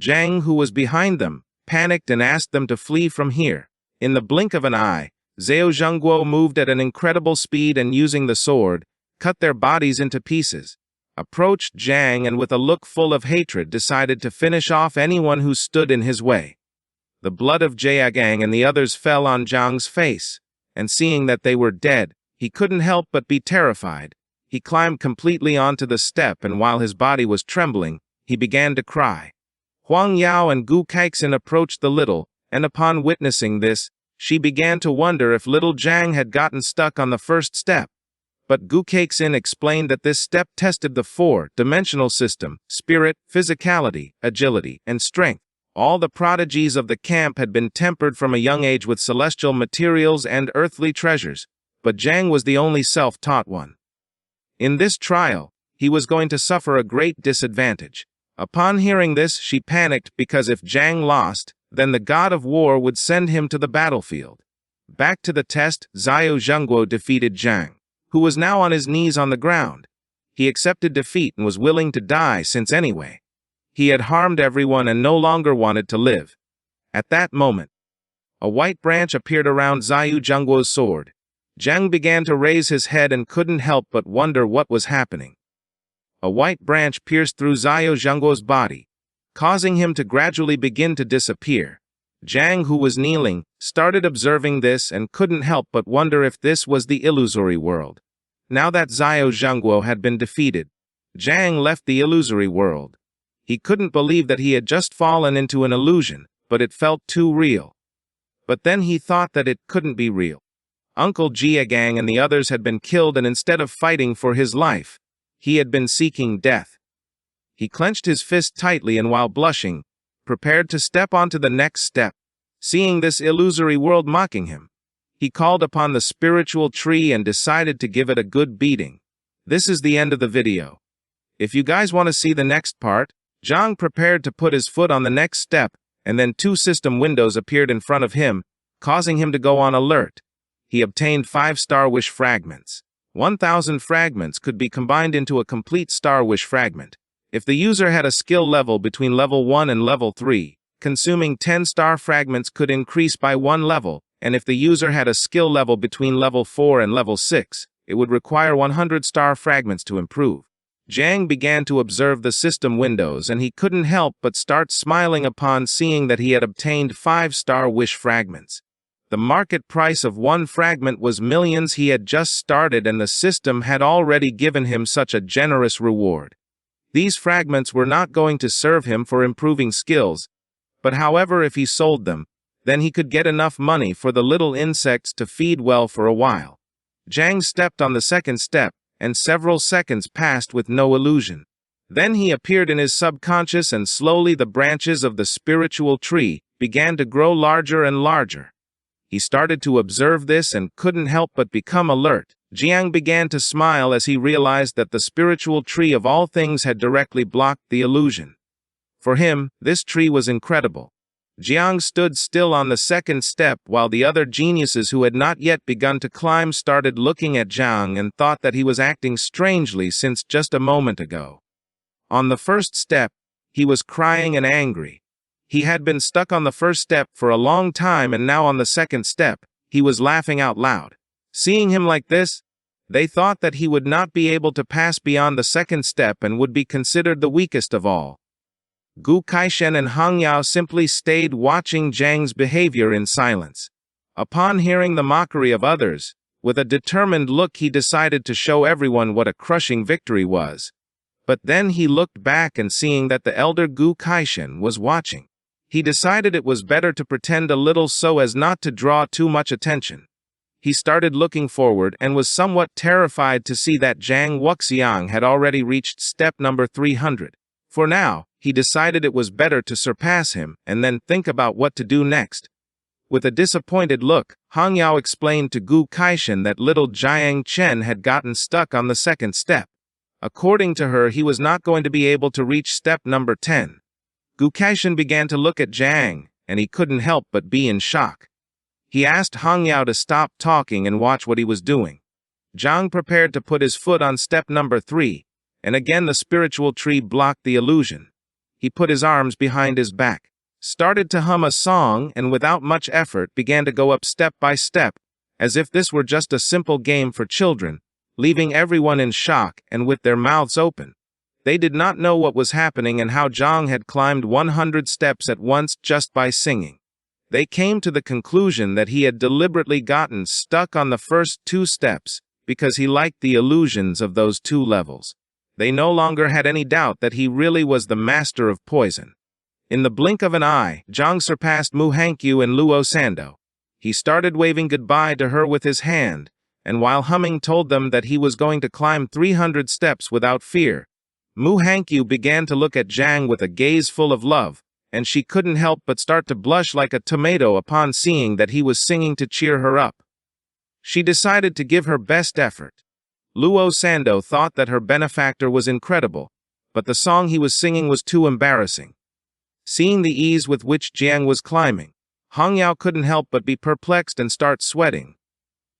Zhang, who was behind them, panicked and asked them to flee from here. In the blink of an eye, Xiao Zhengguo moved at an incredible speed and using the sword, cut their bodies into pieces, approached Zhang and with a look full of hatred decided to finish off anyone who stood in his way. The blood of Zhigang and the others fell on Zhang's face, and seeing that they were dead, he couldn't help but be terrified. He climbed completely onto the step and while his body was trembling, he began to cry. Huang Yao and Gu Kaixin approached the little, and upon witnessing this, she began to wonder if little Zhang had gotten stuck on the first step. But Gu Kaixin explained that this step tested the four-dimensional system: spirit, physicality, agility, and strength. All the prodigies of the camp had been tempered from a young age with celestial materials and earthly treasures, but Zhang was the only self-taught one. In this trial, he was going to suffer a great disadvantage. Upon hearing this, she panicked because if Zhang lost, then the god of war would send him to the battlefield. Back to the test, Xiao Zhengguo defeated Zhang, who was now on his knees on the ground. He accepted defeat and was willing to die since anyway he had harmed everyone and no longer wanted to live. At that moment, a white branch appeared around Xiao Zhengguo's sword. Zhang began to raise his head and couldn't help but wonder what was happening. A white branch pierced through Xiao Zhengguo's body, causing him to gradually begin to disappear. Zhang, who was kneeling, started observing this and couldn't help but wonder if this was the illusory world. Now that Xiao Zhengguo had been defeated, Zhang left the illusory world. He couldn't believe that he had just fallen into an illusion, but it felt too real. But then he thought that it couldn't be real. Uncle Zhigang and the others had been killed and instead of fighting for his life, he had been seeking death. He clenched his fist tightly and while blushing, prepared to step onto the next step. Seeing this illusory world mocking him, he called upon the spiritual tree and decided to give it a good beating. This is the end of the video. If you guys want to see the next part, Zhang prepared to put his foot on the next step, and then two system windows appeared in front of him, causing him to go on alert. He obtained 5 Star Wish fragments. 1,000 fragments could be combined into a complete Star Wish fragment. If the user had a skill level between level 1 and level 3, consuming 10 star fragments could increase by 1 level, and if the user had a skill level between level 4 and level 6, it would require 100 star fragments to improve. Zhang began to observe the system windows and he couldn't help but start smiling upon seeing that he had obtained 5 Star Wish fragments. The market price of 1 fragment was millions. He had just started and the system had already given him such a generous reward. These fragments were not going to serve him for improving skills, but however if he sold them, then he could get enough money for the little insects to feed well for a while. Zhang stepped on the second step, and several seconds passed with no illusion. Then he appeared in his subconscious and slowly the branches of the spiritual tree began to grow larger and larger. He started to observe this and couldn't help but become alert. Jiang began to smile as he realized that the spiritual tree of all things had directly blocked the illusion. For him, this tree was incredible. Jiang stood still on the second step while the other geniuses who had not yet begun to climb started looking at Jiang and thought that he was acting strangely since just a moment ago. On the first step, he was crying and angry. He had been stuck on the first step for a long time and now on the second step, he was laughing out loud. Seeing him like this, they thought that he would not be able to pass beyond the second step and would be considered the weakest of all. Gu Kaixin and Hang Yao simply stayed watching Zhang's behavior in silence. Upon hearing the mockery of others, With a determined look, he decided to show everyone what a crushing victory was. But then he looked back, and seeing that the elder Gu Kaishin was watching, he decided it was better to pretend a little so as not to draw too much attention. He started looking forward and was somewhat terrified to see that Zhang Wuxiang had already reached step number 300. For now, he decided it was better to surpass him and then think about what to do next. With a disappointed look, Hong Yao explained to Gu Kaishin that little Jiang Chen had gotten stuck on the second step. According to her, he was not going to be able to reach step number 10. Gu Kaishin began to look at Jiang, and he couldn't help but be in shock. He asked Hong Yao to stop talking and watch what he was doing. Jiang prepared to put his foot on step number 3, and again the spiritual tree blocked the illusion. He put his arms behind his back, started to hum a song, and without much effort began to go up step by step, as if this were just a simple game for children, leaving everyone in shock and with their mouths open. They did not know what was happening and how Jiang had climbed 100 steps at once just by singing. They came to the conclusion that he had deliberately gotten stuck on the first 2 steps because he liked the illusions of those 2 levels. They no longer had any doubt that he really was the master of poison. In the blink of an eye, Jiang surpassed Mu Hangqiu and Luo Sando. He started waving goodbye to her with his hand, and while humming told them that he was going to climb 300 steps without fear. Mu Hangqiu began to look at Jiang with a gaze full of love, and she couldn't help but start to blush like a tomato upon seeing that he was singing to cheer her up. She decided to give her best effort. Luo Sando thought that her benefactor was incredible, but the song he was singing was too embarrassing. Seeing the ease with which Jiang was climbing, Hong Yao couldn't help but be perplexed and start sweating.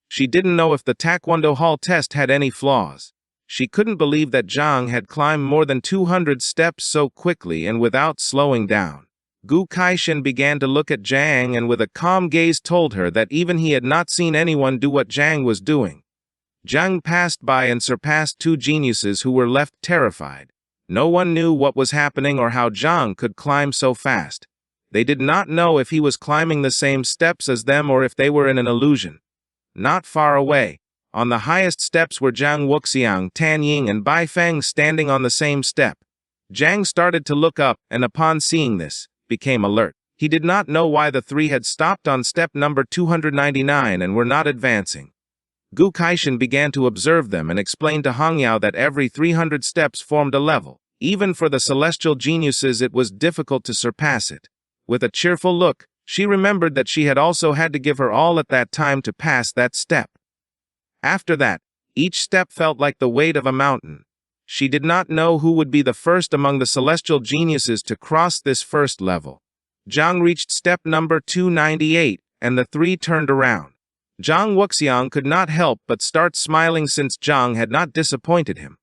She didn't know if the Taekwondo Hall test had any flaws. She couldn't believe that Jiang had climbed more than 200 steps so quickly and without slowing down. Gu Kaishin began to look at Jiang and with a calm gaze told her that even he had not seen anyone do what Jiang was doing. Jiang passed by and surpassed 2 geniuses who were left terrified. No one knew what was happening or how Jiang could climb so fast. They did not know if he was climbing the same steps as them or if they were in an illusion. Not far away, on the highest steps were Zhang Wuxiang, Tan Ying, and Bai Feng standing on the same step. Jiang started to look up and upon seeing this, became alert. He did not know why the 3 had stopped on step number 299 and were not advancing. Gu Kaishin began to observe them and explained to Hong Yao that every 300 steps formed a level. Even for the celestial geniuses it was difficult to surpass it. With a cheerful look, she remembered that she had also had to give her all at that time to pass that step. After that, each step felt like the weight of a mountain. She did not know who would be the first among the celestial geniuses to cross this first level. Jiang reached step number 298, and the 3 turned around. Zhang Wuxiang could not help but start smiling since Jiang had not disappointed him.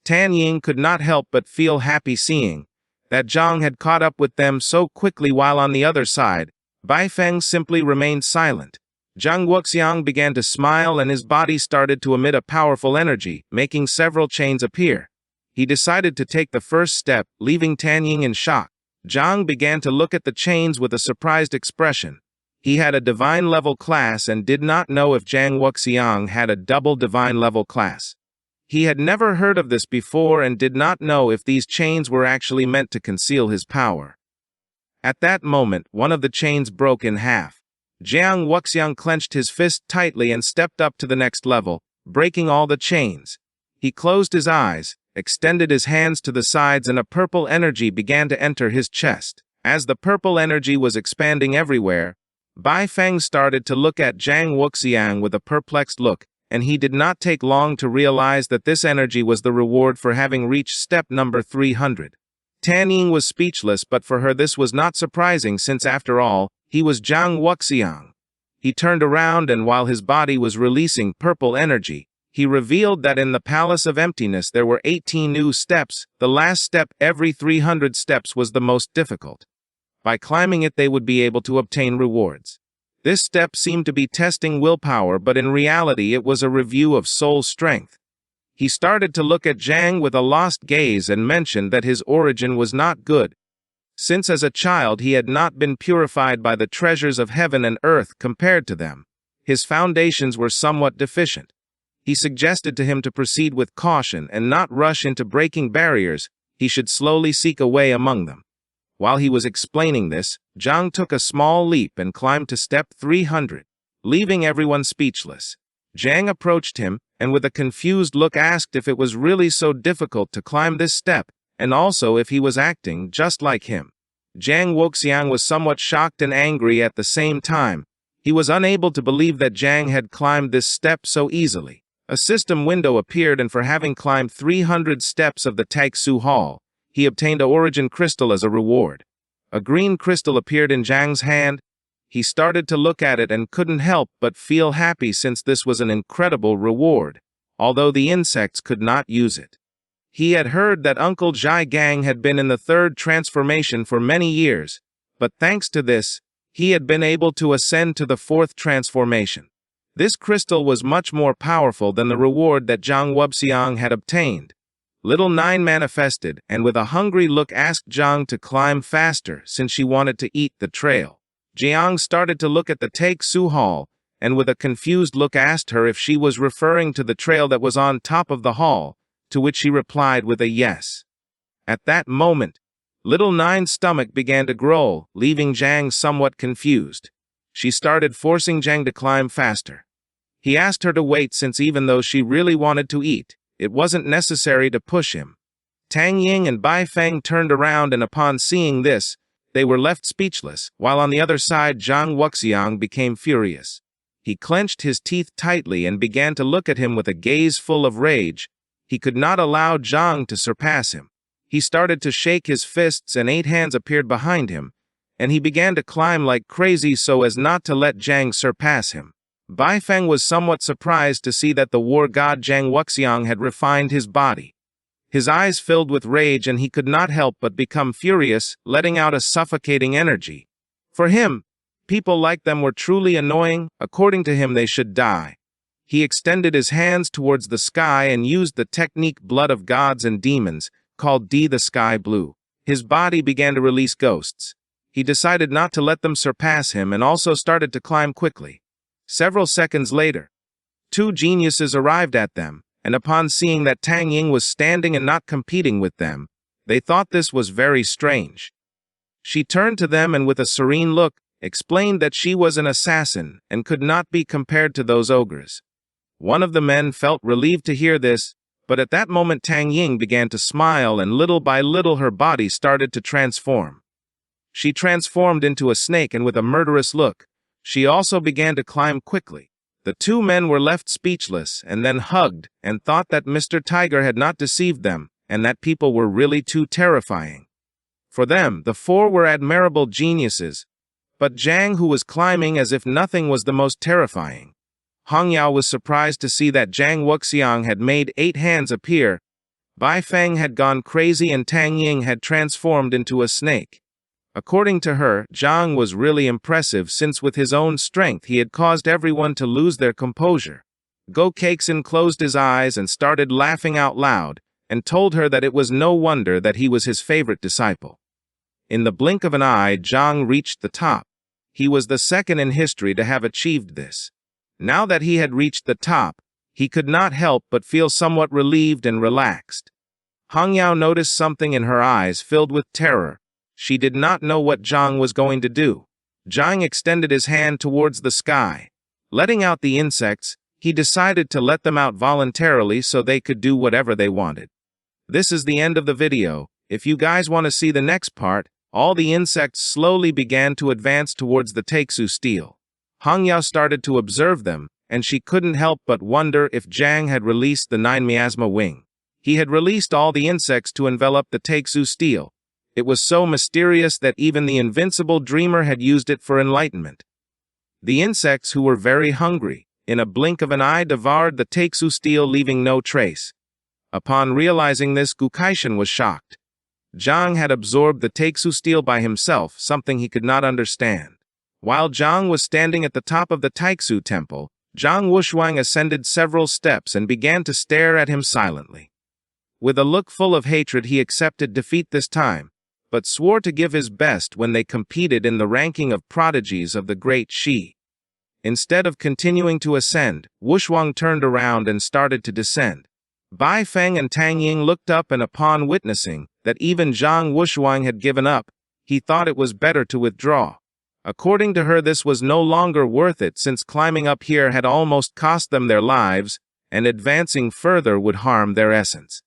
Tan Ying could not help but feel happy seeing that Jiang had caught up with them so quickly, while on the other side, Bai Feng simply remained silent. Zhang Wuxiang began to smile and his body started to emit a powerful energy, making several chains appear. He decided to take the first step, leaving Tan Ying in shock. Jiang began to look at the chains with a surprised expression. He had a divine level class and did not know if Zhang Wuxiang had a double divine level class. He had never heard of this before and did not know if these chains were actually meant to conceal his power. At that moment, one of the chains broke in half. Zhang Wuxiang clenched his fist tightly and stepped up to the next level, breaking all the chains. He closed his eyes, extended his hands to the sides, and a purple energy began to enter his chest. As the purple energy was expanding everywhere, Bai Feng started to look at Zhang Wuxiang with a perplexed look, and he did not take long to realize that this energy was the reward for having reached step number 300. Tan Ying was speechless, but for her this was not surprising since, after all, he was Zhang Wuxiang. He turned around and while his body was releasing purple energy, he revealed that in the Palace of Emptiness there were 18 new steps. The last step every 300 steps was the most difficult. By climbing it they would be able to obtain rewards. This step seemed to be testing willpower, but in reality it was a review of soul strength. He started to look at Zhang with a lost gaze and mentioned that his origin was not good, since as a child he had not been purified by the treasures of heaven and earth compared to them. His foundations were somewhat deficient. He suggested to him to proceed with caution and not rush into breaking barriers. He should slowly seek a way among them. While he was explaining this, Zhang took a small leap and climbed to step 300, leaving everyone speechless. Zhang approached him, and with a confused look asked if it was really so difficult to climb this step, and also if he was acting just like him. Zhang Wuxiang was somewhat shocked and angry at the same time. He was unable to believe that Zhang had climbed this step so easily. A system window appeared, and for having climbed 300 steps of the Taixu Hall, he obtained a origin crystal as a reward. A green crystal appeared in Zhang's hand. He started to look at it and couldn't help but feel happy since this was an incredible reward, although the insects could not use it. He had heard that Uncle Zhai Gang had been in the third transformation for many years, but thanks to this, he had been able to ascend to the fourth transformation. This crystal was much more powerful than the reward that Zhang Wuxiang had obtained. Little Nine manifested and with a hungry look asked Zhang to climb faster since she wanted to eat the trail. Jiang started to look at the Taixu Hall and with a confused look asked her if she was referring to the trail that was on top of the hall, to which she replied with a yes. At that moment, Little Nine's stomach began to growl, leaving Zhang somewhat confused. She started forcing Zhang to climb faster. He asked her to wait since even though she really wanted to eat, it wasn't necessary to push him. Tang Ying and Bai Feng turned around, and upon seeing this, they were left speechless, while on the other side Zhang Wuxiang became furious. He clenched his teeth tightly and began to look at him with a gaze full of rage. He could not allow Zhang to surpass him. He started to shake his fists and 8 hands appeared behind him, and he began to climb like crazy so as not to let Zhang surpass him. Bai Feng was somewhat surprised to see that the war god Zhang Wuxiang had refined his body. His eyes filled with rage and he could not help but become furious, letting out a suffocating energy. For him, people like them were truly annoying. According to him, they should die. He extended his hands towards the sky and used the technique Blood of Gods and Demons, called D the Sky Blue. His body began to release ghosts. He decided not to let them surpass him and also started to climb quickly. Several seconds later, 2 geniuses arrived at them, and upon seeing that Tang Ying was standing and not competing with them, they thought this was very strange. She turned to them and with a serene look, explained that she was an assassin and could not be compared to those ogres. One of the men felt relieved to hear this, but at that moment Tang Ying began to smile and little by little her body started to transform. She transformed into a snake and with a murderous look, she also began to climb quickly. The 2 men were left speechless and then hugged and thought that Mr. Tiger had not deceived them and that people were really too terrifying. For them, the 4 were admirable geniuses, but Zhang, who was climbing as if nothing, was the most terrifying. Hong Yao was surprised to see that Zhang Wuxiang had made 8 hands appear. Bai Feng had gone crazy and Tang Ying had transformed into a snake. According to her, Zhang was really impressive since with his own strength he had caused everyone to lose their composure. Go Keixin closed his eyes and started laughing out loud, and told her that it was no wonder that he was his favorite disciple. In the blink of an eye, Zhang reached the top. He was the second in history to have achieved this. Now that he had reached the top, he could not help but feel somewhat relieved and relaxed. Hong Yao noticed something in her eyes filled with terror. She did not know what Zhang was going to do. Zhang extended his hand towards the sky. Letting out the insects, he decided to let them out voluntarily so they could do whatever they wanted. This is the end of the video. If you guys want to see the next part, all the insects slowly began to advance towards the Taixu steel. Hong Yao started to observe them, and she couldn't help but wonder if Zhang had released the 9 miasma wing. He had released all the insects to envelop the Taixu steel. It was so mysterious that even the invincible dreamer had used it for enlightenment. The insects, who were very hungry, in a blink of an eye devoured the Taixu steel, leaving no trace. Upon realizing this, Gu Kaishan was shocked. Zhang had absorbed the Taixu steel by himself, something he could not understand. While Zhang was standing at the top of the Taixu temple, Zhang Wushuang ascended several steps and began to stare at him silently. With a look full of hatred, he accepted defeat this time, but swore to give his best when they competed in the ranking of prodigies of the great Shi. Instead of continuing to ascend, Wushuang turned around and started to descend. Bai Feng and Tang Ying looked up, and upon witnessing that even Zhang Wushuang had given up, he thought it was better to withdraw. According to her, this was no longer worth it, since climbing up here had almost cost them their lives, and advancing further would harm their essence.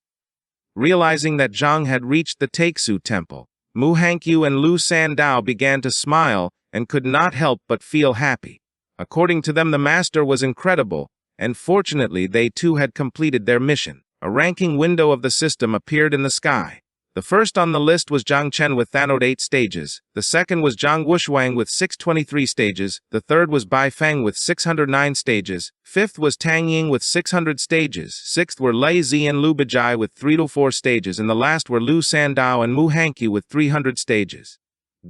Realizing that Zhang had reached the Taixu temple, Mu Hankyu and Lu Sandao began to smile and could not help but feel happy. According to them, the master was incredible, and fortunately they too had completed their mission. A ranking window of the system appeared in the sky. The first on the list was Zhang Chen with 8 stages, the second was Zhang Wushuang with 623 stages, the third was Bai Feng with 609 stages, fifth was Tang Ying with 600 stages, sixth were Lei Zi and Lu Bijai with 304 stages, and the last were Lu Sandao and Mu Hankyu with 300 stages.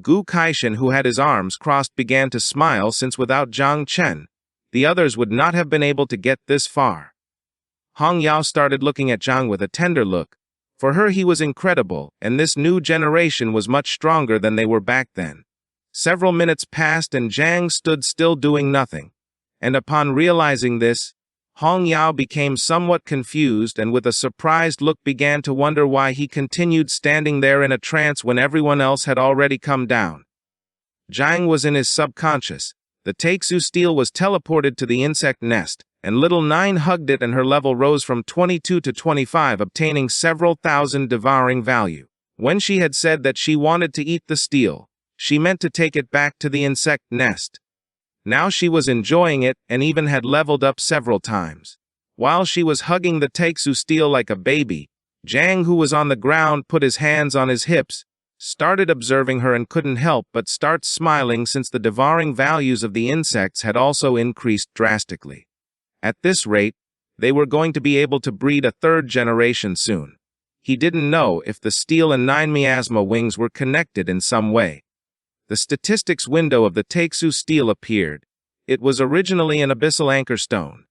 Gu Kaishan, who had his arms crossed, began to smile, since without Zhang Chen, the others would not have been able to get this far. Hong Yao started looking at Zhang with a tender look. For her, he was incredible, and this new generation was much stronger than they were back then. Several minutes passed and Zhang stood still doing nothing. And upon realizing this, Hong Yao became somewhat confused and with a surprised look began to wonder why he continued standing there in a trance when everyone else had already come down. Zhang was in his subconscious. The Taixu steel was teleported to the insect nest, and little Nine hugged it, and her level rose from 22 to 25, obtaining several thousand devouring value. When she had said that she wanted to eat the steel, she meant to take it back to the insect nest. Now she was enjoying it and even had leveled up several times. While she was hugging the Taixu steel like a baby, Zhang, who was on the ground, put his hands on his hips, started observing her, and couldn't help but start smiling, since the devouring values of the insects had also increased drastically. At this rate, they were going to be able to breed a third generation soon. He didn't know if the steel and 9 miasma wings were connected in some way. The statistics window of the Taixu steel appeared. It was originally an abyssal anchor stone.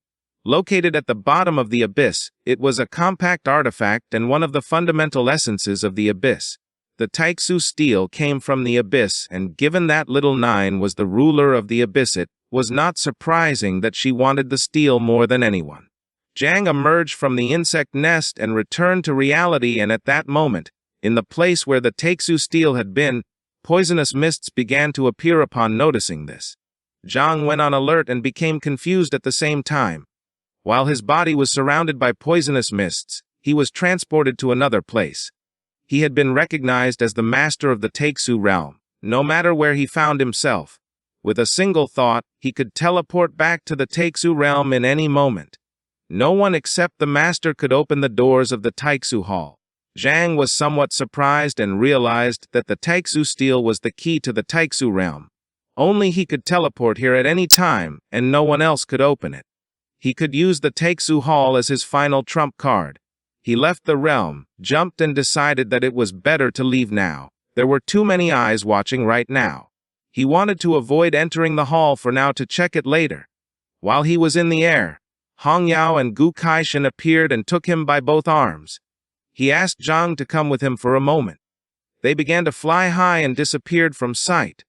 Located at the bottom of the abyss, it was a compact artifact and one of the fundamental essences of the abyss. The Taixu steel came from the abyss, and given that little Nine was the ruler of the abyss, it was not surprising that she wanted the steel more than anyone. Zhang emerged from the insect nest and returned to reality, and at that moment, in the place where the Taixu steel had been, poisonous mists began to appear. Upon noticing this, Zhang went on alert and became confused at the same time. While his body was surrounded by poisonous mists, he was transported to another place. He had been recognized as the master of the Taixu realm. No matter where he found himself, with a single thought, he could teleport back to the Taixu realm in any moment. No one except the master could open the doors of the Taixu hall. Zhang was somewhat surprised and realized that the Taixu steel was the key to the Taixu realm. Only he could teleport here at any time, and no one else could open it. He could use the Taixu hall as his final trump card. He left the realm, jumped, and decided that it was better to leave now. There were too many eyes watching right now. He wanted to avoid entering the hall for now to check it later. While he was in the air, Hong Yao and Gu Kaishan appeared and took him by both arms. He asked Zhang to come with him for a moment. They began to fly high and disappeared from sight.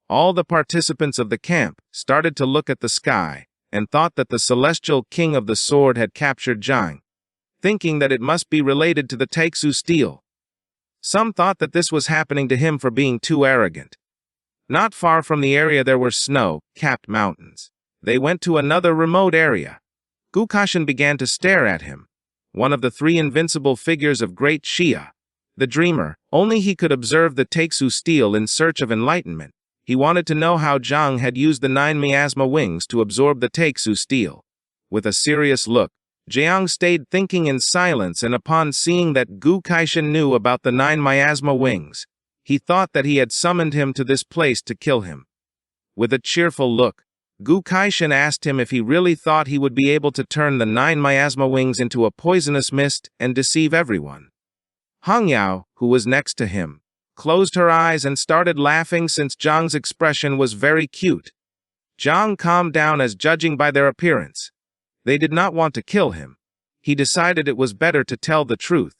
All the participants of the camp started to look at the sky and thought that the celestial king of the sword had captured Zhang, thinking that it must be related to the Taixu steel. Some thought that this was happening to him for being too arrogant. Not far from the area there were snow-capped mountains. They went to another remote area. Gu Kaishan began to stare at him. One of the 3 invincible figures of Great Xia, the dreamer. Only he could observe the Taixu steel in search of enlightenment. He wanted to know how Zhang had used the 9 miasma wings to absorb the Taixu steel. With a serious look, Jiang stayed thinking in silence, and upon seeing that Gu Kaishan knew about the 9 miasma wings, he thought that he had summoned him to this place to kill him. With a cheerful look, Gu Kaishan asked him if he really thought he would be able to turn the 9 miasma wings into a poisonous mist and deceive everyone. Hong Yao, who was next to him, closed her eyes and started laughing, since Zhang's expression was very cute. Zhang calmed down, as judging by their appearance, they did not want to kill him. He decided it was better to tell the truth.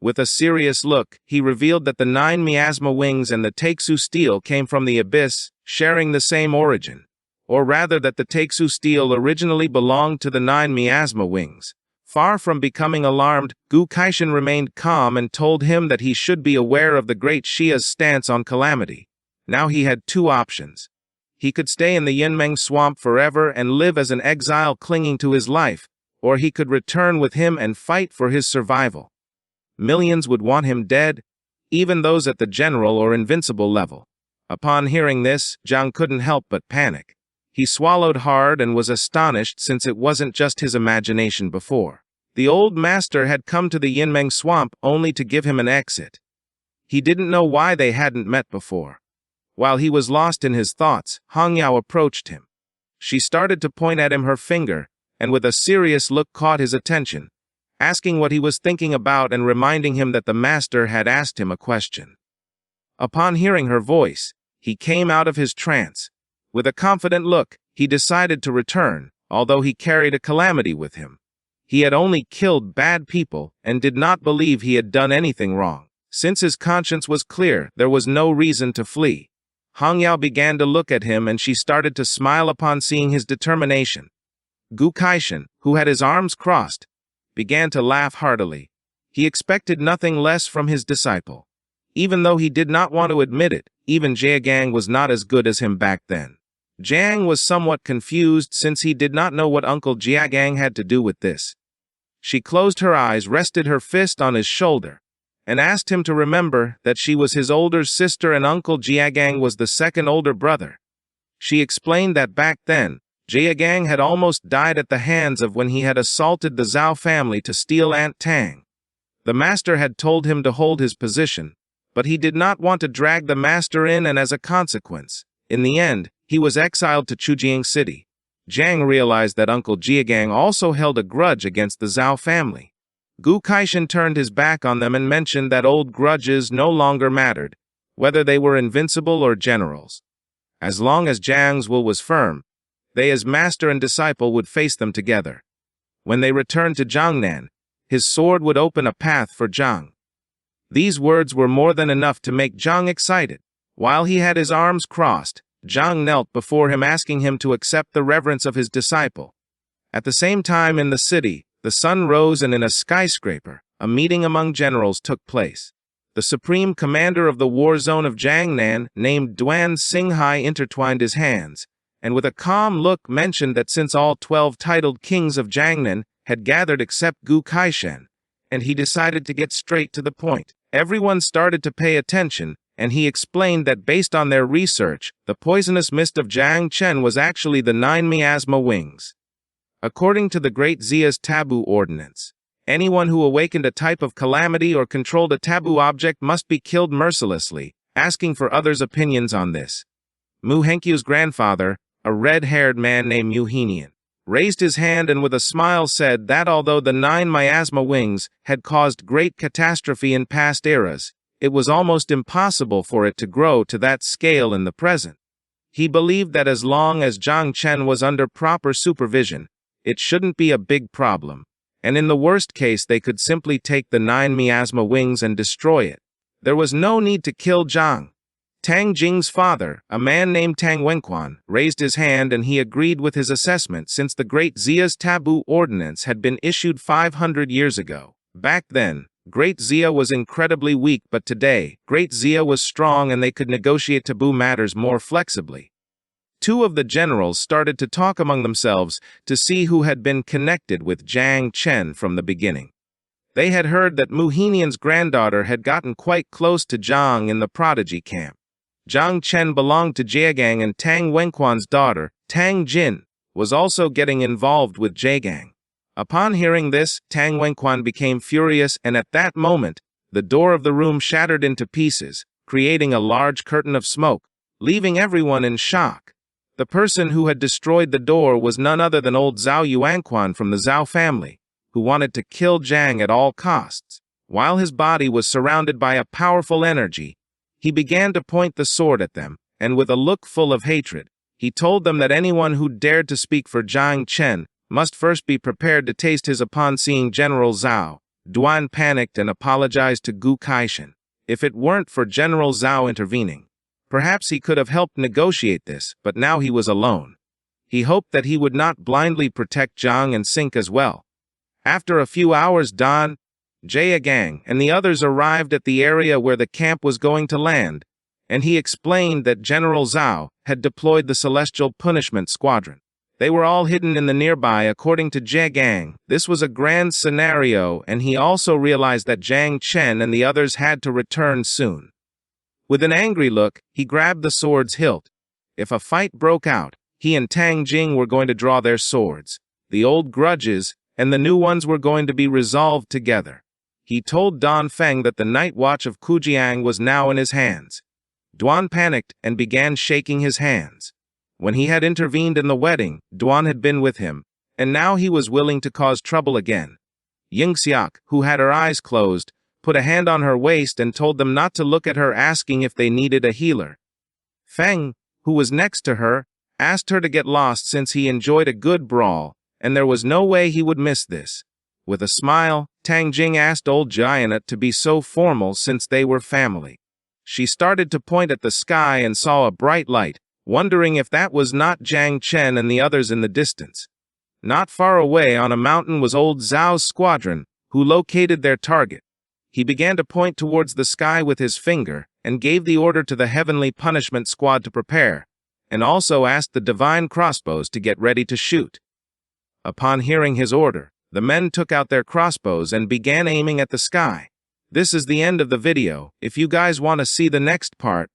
With a serious look, he revealed that the 9 miasma wings and the Taixu steel came from the abyss, sharing the same origin. or rather that the Taiksu steel originally belonged to the 9 miasma wings. Far from becoming alarmed, Gu Kaishin remained calm and told him that he should be aware of the great Shia's stance on Calamity. Now he had two options. He could stay in the Yinmeng swamp forever and live as an exile clinging to his life, or he could return with him and fight for his survival. Millions would want him dead, even those at the general or invincible level. Upon hearing this, Zhang couldn't help but panic. He swallowed hard and was astonished since it wasn't just his imagination before. The old master had come to the Yinmeng swamp only to give him an exit. He didn't know why they hadn't met before. While he was lost in his thoughts, Hong Yao approached him. She started to point at him her finger, and with a serious look caught his attention, asking what he was thinking about and reminding him that the master had asked him a question. Upon hearing her voice, he came out of his trance. With a confident look, he decided to return, although he carried a calamity with him. He had only killed bad people and did not believe he had done anything wrong. Since his conscience was clear, there was no reason to flee. Hong Yao began to look at him and she started to smile upon seeing his determination. Gu Kaishin, who had his arms crossed, began to laugh heartily. He expected nothing less from his disciple. Even though he did not want to admit it, even Jiagang was not as good as him back then. Jiang was somewhat confused since he did not know what Uncle Jiagang had to do with this. She closed her eyes, rested her fist on his shoulder, and asked him to remember that she was his older sister and Uncle Jiagang was the second older brother. She explained that back then, Jiagang had almost died at the hands of when he had assaulted the Zhao family to steal Aunt Tang. The master had told him to hold his position, but he did not want to drag the master in, and as a consequence, in the end, he was exiled to Chujiang City. Jiang realized that Uncle Jiagang also held a grudge against the Zhao family. Gu Kaishin turned his back on them and mentioned that old grudges no longer mattered, whether they were invincible or generals. As long as Jiang's will was firm, they as master and disciple would face them together. When they returned to Jiangnan, his sword would open a path for Jiang. These words were more than enough to make Jiang excited. While he had his arms crossed, Jiang knelt before him asking him to accept the reverence of his disciple. At the same time in the city, the sun rose and in a skyscraper, a meeting among generals took place. The supreme commander of the war zone of Jiangnan, named Duan Xinghai, intertwined his hands, and with a calm look mentioned that since all 12 titled kings of Jiangnan had gathered except Gu Kaishin, and he decided to get straight to the point. Everyone started to pay attention, and he explained that based on their research, the poisonous mist of Jiang Chen was actually the 9 miasma wings. According to the Great Zia's taboo ordinance, anyone who awakened a type of calamity or controlled a taboo object must be killed mercilessly, asking for others' opinions on this. Mu Henkyu's grandfather, a red-haired man named Mu Henian, raised his hand and with a smile said that although the 9 miasma wings had caused great catastrophe in past eras, it was almost impossible for it to grow to that scale in the present. He believed that as long as Jiang Chen was under proper supervision, it shouldn't be a big problem, and in the worst case they could simply take the 9 miasma wings and destroy it. There was no need to kill Jiang. Tang Jing's father, a man named Tang Wenquan, raised his hand and he agreed with his assessment since the Great Zia's taboo ordinance had been issued 500 years ago. Back then, Great Zia was incredibly weak, but today, Great Zia was strong and they could negotiate taboo matters more flexibly. Two of the generals started to talk among themselves to see who had been connected with Jiang Chen from the beginning. They had heard that Mu Henian's granddaughter had gotten quite close to Jiang in the prodigy camp. Jiang Chen belonged to Jiagang and Tang Wenquan's daughter, Tang Jin, was also getting involved with Jiagang. Upon hearing this, Tang Wenquan became furious and at that moment, the door of the room shattered into pieces, creating a large curtain of smoke, leaving everyone in shock. The person who had destroyed the door was none other than old Zhao Yuanquan from the Zhao family, who wanted to kill Jiang at all costs. While his body was surrounded by a powerful energy, he began to point the sword at them, and with a look full of hatred, he told them that anyone who dared to speak for Jiang Chen must first be prepared to taste his. Upon seeing General Zhao, Duan panicked and apologized to Gu Kaishin. If it weren't for General Zhao intervening, perhaps he could have helped negotiate this, but now he was alone. He hoped that he would not blindly protect Zhang and sink as well. After a few hours, Dan, Jaegang, and the others arrived at the area where the camp was going to land, and he explained that General Zhao had deployed the Celestial Punishment Squadron. They were all hidden in the nearby. According to Jaegang, this was a grand scenario, and he also realized that Zhang Chen and the others had to return soon. With an angry look, he grabbed the sword's hilt. If a fight broke out, he and Tang Jing were going to draw their swords. The old grudges and the new ones were going to be resolved together. He told Don Feng that the night watch of Kujiang was now in his hands. Duan panicked and began shaking his hands. When he had intervened in the wedding, Duan had been with him, and now he was willing to cause trouble again. Yingxiak, who had her eyes closed, put a hand on her waist and told them not to look at her, asking if they needed a healer. Feng, who was next to her, asked her to get lost since he enjoyed a good brawl, and there was no way he would miss this. With a smile, Tang Jing asked old Giant to be so formal since they were family. She started to point at the sky and saw a bright light, wondering if that was not Zhang Chen and the others in the distance. Not far away on a mountain was old Zhao's squadron, who located their target. He began to point towards the sky with his finger, and gave the order to the Heavenly Punishment Squad to prepare, and also asked the Divine Crossbows to get ready to shoot. Upon hearing his order, the men took out their crossbows and began aiming at the sky. This is the end of the video. If you guys want to see the next part,